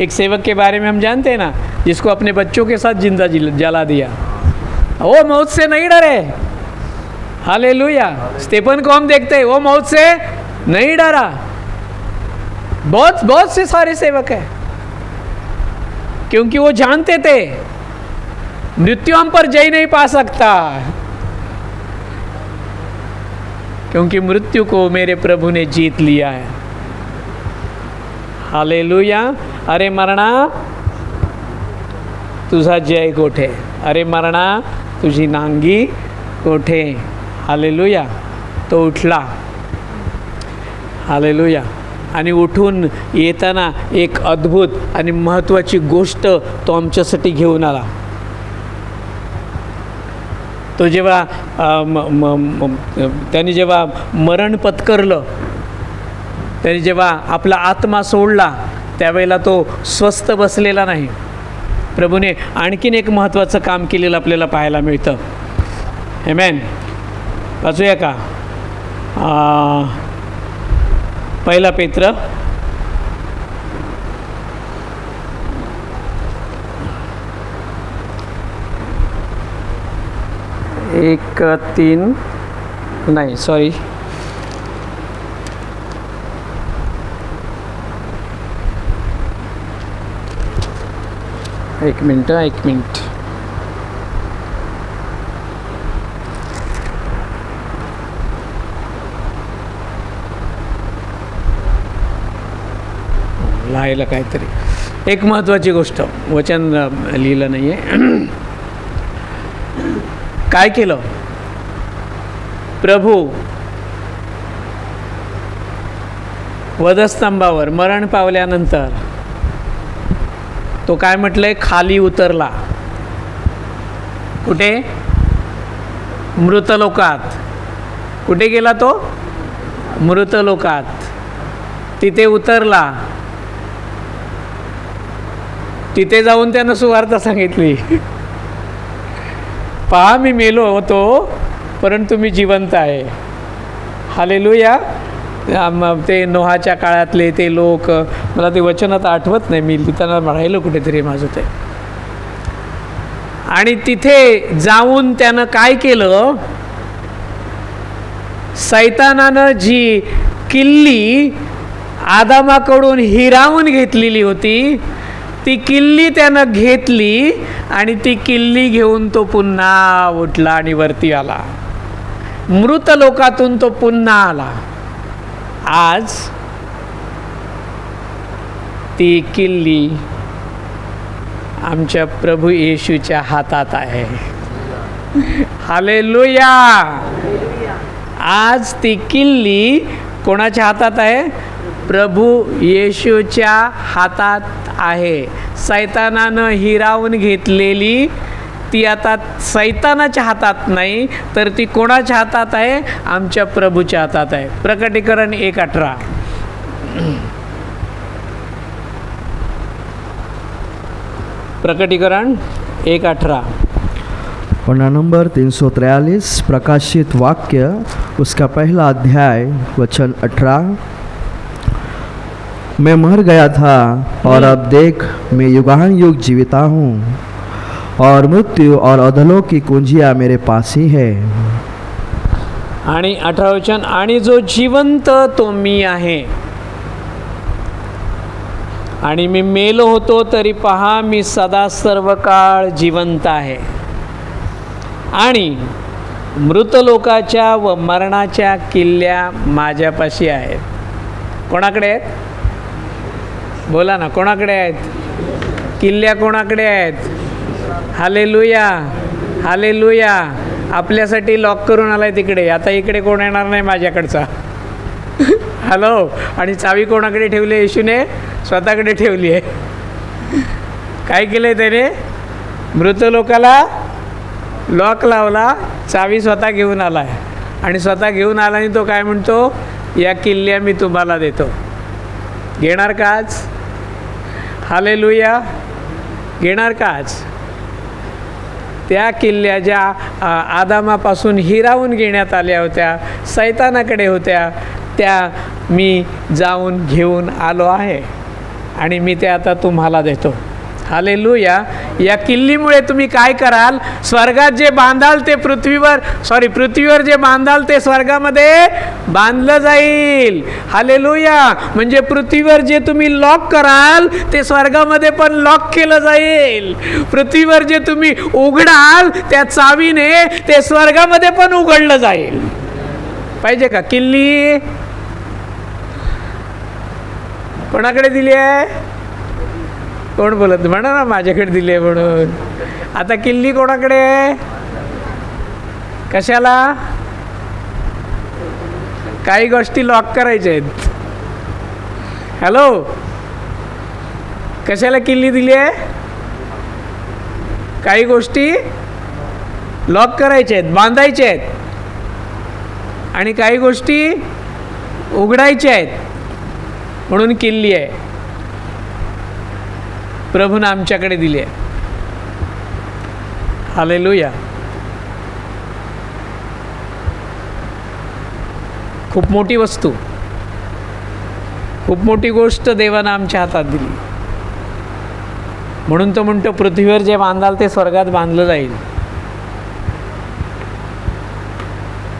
एक सेवक के बारे में हम जानते हैं ना, जिसको अपने बच्चों के साथ जिंदा जला दिया. वो मौत से नहीं डरे. हालेलुया. स्टेफन को हम देखते हैं, वो मौत से नहीं डरा. बहुत से सारे सेवक हैं, क्योंकि वो जानते थे मृत्यु हम पर जय नहीं पा सकता, क्योंकि मृत्यु को मेरे प्रभु ने जीत लिया है. हालेलुया. अरे मरणा तुझा जय कोठे, अरे मरणा तुझी नांगी कोठे. हालेलुया. तो उठला. हालेलुया. आणि उठून येताना एक अद्भुत आणि महत्त्वाची गोष्ट तो आमच्यासाठी घेऊन आला. तो जेव्हा त्यांनी जेव्हा मरण पत्करलं, त्यांनी जेव्हा आपला आत्मा सोडला, त्यावेळेला तो स्वस्थ बसलेला नाही. प्रभूने आणखीन एक महत्त्वाचं काम केलेलं आपल्याला पाहायला मिळतं. आमेन. वाचूया का? 1 पेत्र 1:3 नाही, सॉरी, एक मिनिट. लिहायला काहीतरी एक महत्त्वाची गोष्ट, वचन लिहिलं नाही आहे. काय केलं प्रभू? वधस्तंभावर मरण पावल्यानंतर तो काय म्हटलंय? खाली उतरला. कुठे? मृतलोकात. कुठे गेला तो? मृतलोकात. तिथे उतरला. तिथे जाऊन त्यानं सुवार्ता सांगितली. पहा, मी मेलो होतो परंतु मी जिवंत आहे. हालेलुया. ते नोहाच्या काळातले ते लोक, मला ते वचन आता आठवत नाही, मी लिहिताना राहिलं कुठेतरी माझं ते. आणि तिथे जाऊन त्यानं काय केलं? सैतानानं जी किल्ली आदामाकडून हिरावून घेतलेली होती, ती किल्ली त्यानं घेतली आणि ती किल्ली घेऊन तो पुन्हा उठला आणि वरती आला. मृत लोकातून तो पुन्हा आला. आज ती किल्ली आमच्या प्रभू येशूच्या हातात आहे. हालेलुया. आज ती किल्ली कोणाच्या हातात आहे? प्रभू येशूच्या हातात आहे. सैतानानं हिरावून घेतलेली ती आता सैतानाच्या हातात नाही, तर ती कोणाच्या हातात आहे? आमच्या प्रभूच्या हातात आहे. प्रकटीकरण 1:18. प्रकटीकरण 1:18. पन्ना नंबर 343 प्रकाशित वाक्य उसका 1 अध्याय वचन 18. मैं मर गया था और अब देख मैं युगान युग जीविता हूँ, और मृत्यु और अधलोक की कुंजियाँ मेरे पास ही है. आणि 18 वचन, आणि जो जिवंत तो मी आहे, आणि मी मेलो होतो तरी पहा मी सदा सर्व काळ जिवंत आहे, आणि मृत लोकाच्या व मरणाच्या किल्ल्या माझ्यापाशी आहेत. कोणाकडे आहेत? बोला ना, कोणाकडे आहेत? किल्ल्या कोणाकडे आहेत? Hallelujah, hallelujah. आपल्यासाठी लॉक करून आलाय तिकडे. आता इकडे कोण येणार नाही माझ्याकडचा. हॅलो. आणि चावी कोणाकडे ठेवली? येशूने स्वतःकडे ठेवली आहे. काय केलं आहे त्याने? मृत लोकाला लॉक लावला, चावी स्वतः घेऊन आला आहे, आणि स्वतः घेऊन आला आणि तो काय म्हणतो? या किल्ल्या मी तुम्हाला देतो. घेणार का आज? हालेलुया. घेणार का आज? त्या किल्ल्या ज्या आदामापासून हिरावून घेण्यात आल्या होत्या, सैतानाकडे होत्या, त्या मी जाऊन घेऊन आलो आहे, आणि मी ते आता तुम्हाला देतो. हालेलुया. या किल्लीमुळे तुम्ही काय कराल? स्वर्गात जे बांधाल ते पृथ्वीवर जे बांधाल ते स्वर्गामध्ये बांधलं जाईल. हालेलुया. म्हणजे पृथ्वीवर जे तुम्ही लॉक कराल ते स्वर्गामध्ये पण लॉक केलं जाईल. पृथ्वीवर जे तुम्ही उघडाल त्या चावीने ते स्वर्गामध्ये पण उघडलं जाईल. पाहिजे का किल्ली? कोणाकडे दिली आहे? कोण बोलत? म्हणा ना, माझ्याकडे दिली आहे म्हणून. आता किल्ली कोणाकडे आहे? कशाला? काही गोष्टी लॉक करायच्या आहेत. हॅलो. कशाला किल्ली दिली आहे? काही गोष्टी लॉक करायच्या आहेत, बांधायच्या आहेत, आणि काही गोष्टी उघडायच्या आहेत, म्हणून किल्ली आहे. प्रभूनं आमच्याकडे दिली आहे. हालेलुया. खूप मोठी वस्तू, खूप मोठी गोष्ट देवानं आमच्या हातात दिली. म्हणून तो म्हणतो पृथ्वीवर जे बांधाल ते स्वर्गात बांधलं जाईल.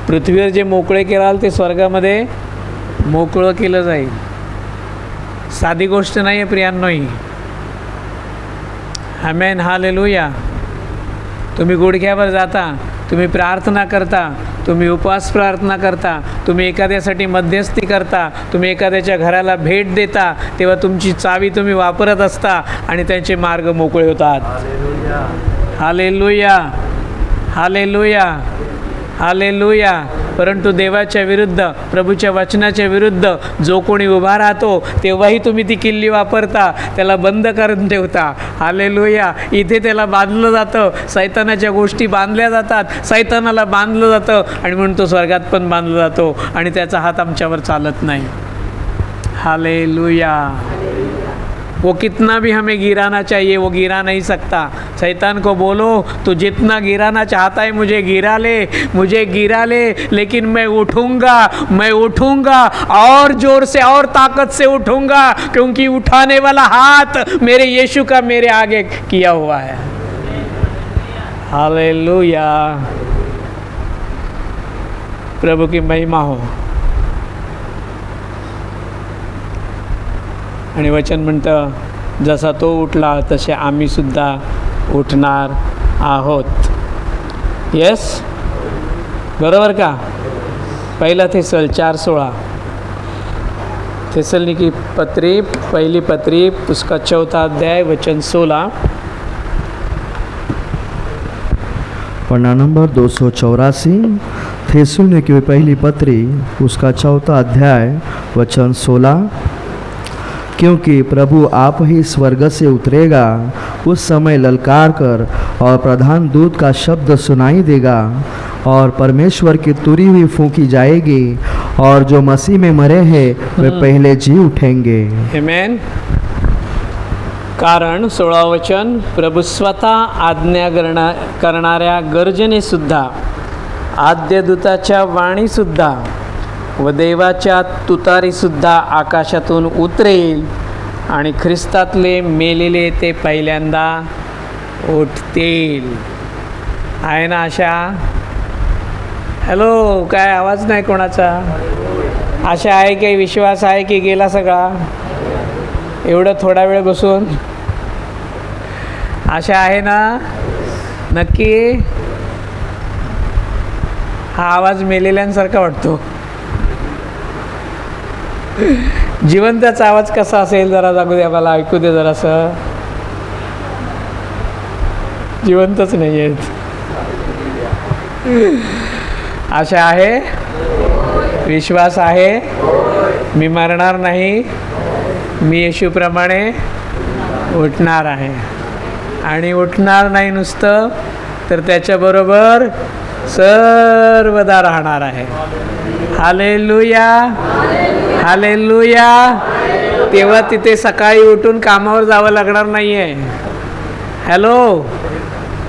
पृथ्वीवर जे मोकळे कराल ते स्वर्गामध्ये मोकळं केलं जाईल. साधी गोष्ट नाही आहे प्रियांनो ही. आमेन. हालेलुया. तुम्ही गुडघ्यावर जाता, तुम्ही प्रार्थना करता, तुम्ही उपवास प्रार्थना करता, तुम्ही एखाद्यासाठी मध्यस्थी करता, तुम्ही एखाद्याच्या घराला भेट देता, तेव्हा तुमची चावी तुम्ही वापरत असता आणि त्यांचे मार्ग मोकळे होतात. Hallelujah, hallelujah, hallelujah. परंतु देवाच्या विरुद्ध, प्रभूच्या वचनाच्या विरुद्ध जो कोणी उभा राहतो तेव्हाही तुम्ही ती किल्ली वापरता, त्याला बंद करून ठेवता. हालेलुया. इथे त्याला बांधलं जातं, सैतानाच्या गोष्टी बांधल्या जातात, सैतानाला बांधलं जातं, आणि म्हणून तो स्वर्गात पण बांधला जातो, आणि त्याचा हात आमच्यावर चालत नाही. हालेलुया. वो कितना भी हमें गिराना चाहिए वो गिरा नहीं सकता. शैतान को बोलो तू जितना गिराना चाहता है मुझे गिरा ले, लेकिन मैं उठूंगा और ज़ोर से और ताकत से उठूंगा, क्योंकि उठाने वाला हाथ मेरे यीशु का मेरे आगे किया हुआ है. हालेलुया. प्रभु की महिमा हो. आणि वचन म्हणतं जसा तो उठला तसे आम्ही सुद्धा उठणार आहोत. येस, बरोबर का? पहिला थेसल 4:16. थेसलनिकी पत्री, पहिली पत्री, उसका 4था अध्याय, वचन 16. पन्ना नंबर 284, थेसलुनीकी पहली पत्री, उसका 4था अध्याय, वचन 16. क्योंकि प्रभु आप ही स्वर्ग से उतरेगा, उस समय ललकार कर और प्रधान दूत का शब्द सुनाई देगा, और परमेश्वर की तुरी हुई फूंकी जाएगी, और जो मसीह में मरे हैं वे पहले जी उठेंगे. आमेन. कारण 16 वचन, प्रभू स्वतः आज्ञा करणाऱ्या गर्जनेसुद्धा, आद्यदूताच्या वाणीसुद्धा व देवाच्या तुतारीसुद्धा आकाशातून उतरेल आणि ख्रिस्तातले मेलेले ते पहिल्यांदा उठतील. आहे ना आशा? हॅलो, काय आवाज नाही कोणाचा? आशा आहे की विश्वास आहे की गेला सगळा? एवढं थोडा वेळ बसून आशा आहे ना? नक्की? हा आवाज मेलेल्यांसारखा वाटतो. जिवंताचा आवाज कसा असेल जरा जागू द्या, मला ऐकू दे जरासं. जिवंतच नाही आहेत. आशा आहे, विश्वास आहे, मी मरणार नाही, मी येशूप्रमाणे उठणार आहे. आणि उठणार नाही नुसतं, तर त्याच्याबरोबर सर्वदा राहणार आहे. Hallelujah, hallelujah. तेव्हा तिथे सकाळी उठून कामावर जावं लागणार नाही आहे. हॅलो,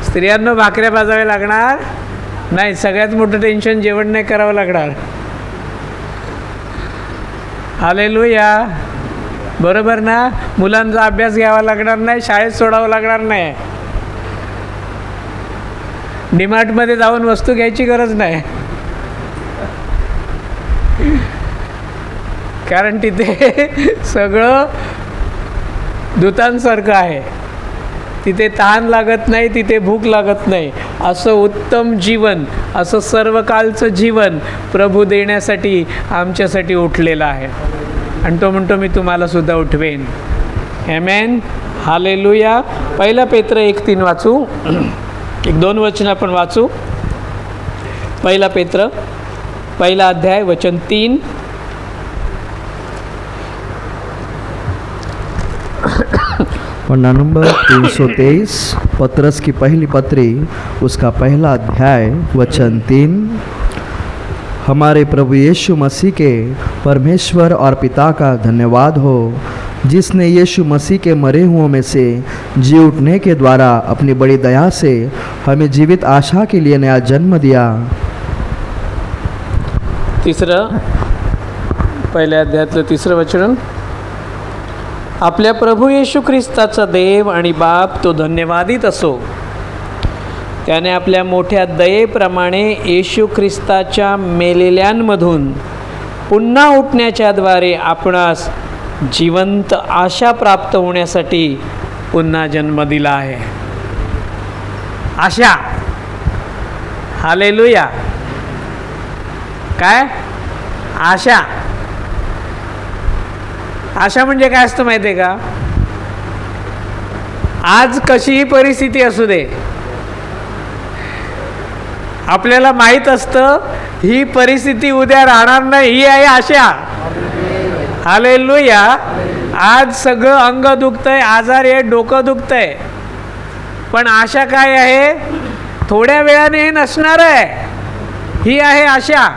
स्त्रियांना भाकऱ्या भाजाव्या लागणार नाही. सगळ्यात मोठं टेन्शन जेवण नाही करावं लागणार. हालेलुया, बरोबर ना? मुलांचा अभ्यास घ्यावा लागणार नाही, शाळेत सोडावं लागणार नाही, डीमार्टमध्ये जाऊन वस्तू घ्यायची गरज नाही, कारण तिथे सगळं दूतांसारखं आहे. तिथे तहान लागत नाही, तिथे भूक लागत नाही. असं उत्तम जीवन, असं सर्वकालचं जीवन प्रभू देण्यासाठी आमच्यासाठी उठलेलं आहे. आणि तो म्हणतो मी तुम्हाला सुद्धा उठवेन. आमेन, हालेलुया. 1 पेत्र 1:3 वाचू. 1-2 वचन आपण वाचू. 1 पेत्र 1 अध्याय वचन 3. पन्ना नंबर 323, पत्रस की पहली पत्री, उसका 1 अध्याय वचन 3. हमारे प्रभु यीशु मसीह के परमेश्वर और पिता का धन्यवाद हो, जिसने यीशु मसीह के मरे हुओं में से जी उठने के द्वारा अपनी बड़ी दया से हमें जीवित आशा के लिए नया जन्म दिया. तिसरं, 1 अध्यायातलं 3रं वचन. आपल्या प्रभू येशू ख्रिस्ताचा देव आणि बाप तो धन्यवादित असो. त्याने आपल्या मोठ्या दयेप्रमाणे येशू ख्रिस्ताच्या मेलेल्यांमधून पुन्हा उठण्याच्या द्वारे आपणास जिवंत आशा प्राप्त होण्यासाठी पुन्हा जन्म दिला आहे. आशा, हालेलुया. काय आशा? आशा म्हणजे काय असतं माहिती आहे का? आज कशीही परिस्थिती असू दे, आपल्याला माहीत असतं ही परिस्थिती उद्या राहणार नाही. ही आहे आशा. हालेलुया. आज सगळं अंग दुखतंय, आजार आहे, डोकं दुखतंय, पण आशा काय आहे? थोड्या वेळाने हे नसणार आहे. ही आहे आशा.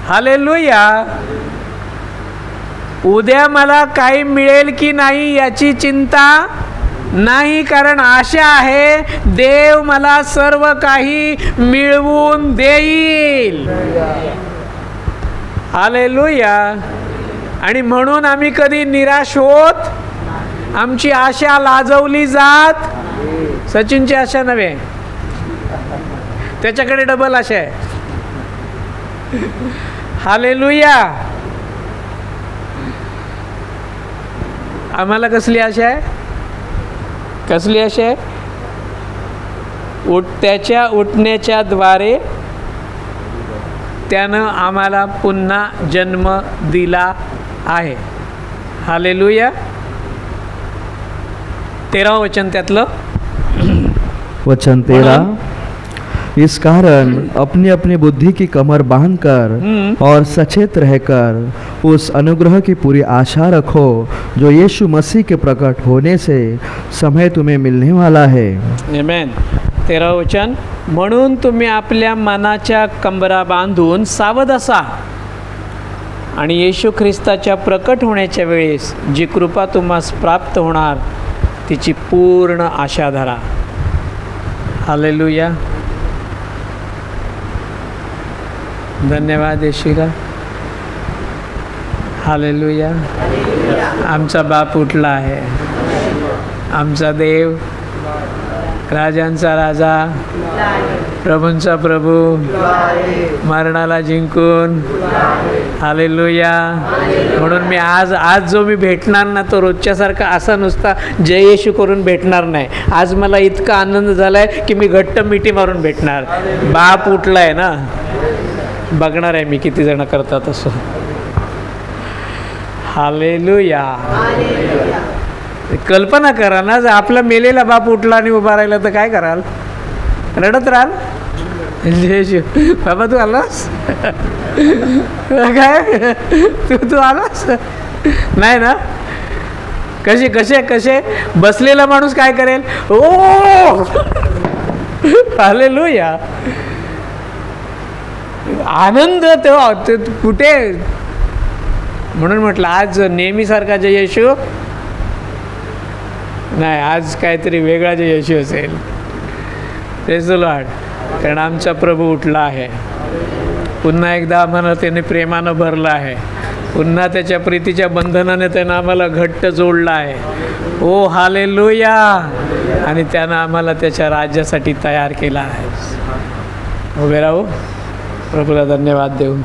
हालेलुया. उद्या मला काही मिळेल की नाही याची चिंता नाही, कारण आशा आहे देव मला सर्व काही मिळवून देईल. हालेलुया. आणि म्हणून आम्ही कधी निराश होत, आमची आशा लाजवली जात. सचिनची आशा नव्हे, त्याच्याकडे डबल आशा आहे. हालेलुया. आम्हाला कसली आशा आहे? कसली आशा आहे? त्याच्या उठण्याच्या द्वारे त्यानं आम्हाला पुन्हा जन्म दिला आहे. हालेलुया. 13 वचन त्यातलं. वचन 13. इस कारण अपनी अपनी बुद्धि की कमर बांधकर और सचेत रहकर उस अनुग्रह की पूरी आशा रखो जो यीशु मसीह के प्रकट होने से समय तुम्हें मिलने वाला है. आमेन. 13 वचन. म्हणून तुम्ही आपल्या मनाच्या कंबरा बांधून सावध असा आणि येशू ख्रिस्ताच्या प्रकट होण्याच्या वेळेस जी कृपा तुम्हास प्राप्त होणार तिची पूर्ण आशा धरा. हालेलुया. धन्यवाद येशूला. हालेलुया. आमचा बाप उठला आहे. आमचा देव, राजांचा राजा, प्रभूंचा प्रभू, मरणाला जिंकून. हालेलुया. म्हणून मी आज जो मी भेटणार ना, तो रोजच्यासारखा असा नुसता जय येशू करून भेटणार नाही. आज मला इतका आनंद झाला आहे की मी घट्ट मिठी मारून भेटणार. बाप उठला आहे ना. बघणार आहे मी किती जण करतात असं. हालेलुया. कल्पना करा ना, जर आपला मेलेला बाप उठला आणि उभा राहिला तर काय कराल? रडत राहाल. बाबा तू आलास काय? तू आलास नाही ना? कसे बसलेला माणूस काय करेल? ओ हालेलुया. आनंद तेव्हा कुठे. म्हणून म्हटलं आज नेहमीसारखा जय येशू नाही, आज काहीतरी वेगळा जय येशू असेल. Praise the Lord. कारण आमचा प्रभू उठला आहे. पुन्हा एकदा आम्हाला त्याने प्रेमानं भरलं आहे. पुन्हा त्याच्या प्रीतीच्या बंधनाने त्यानं आम्हाला घट्ट जोडलं आहे. ओ हालेलुया. आणि त्यानं आम्हाला त्याच्या राज्यासाठी तयार केला आहे. उभे राहू, प्रभूला धन्यवाद देऊ.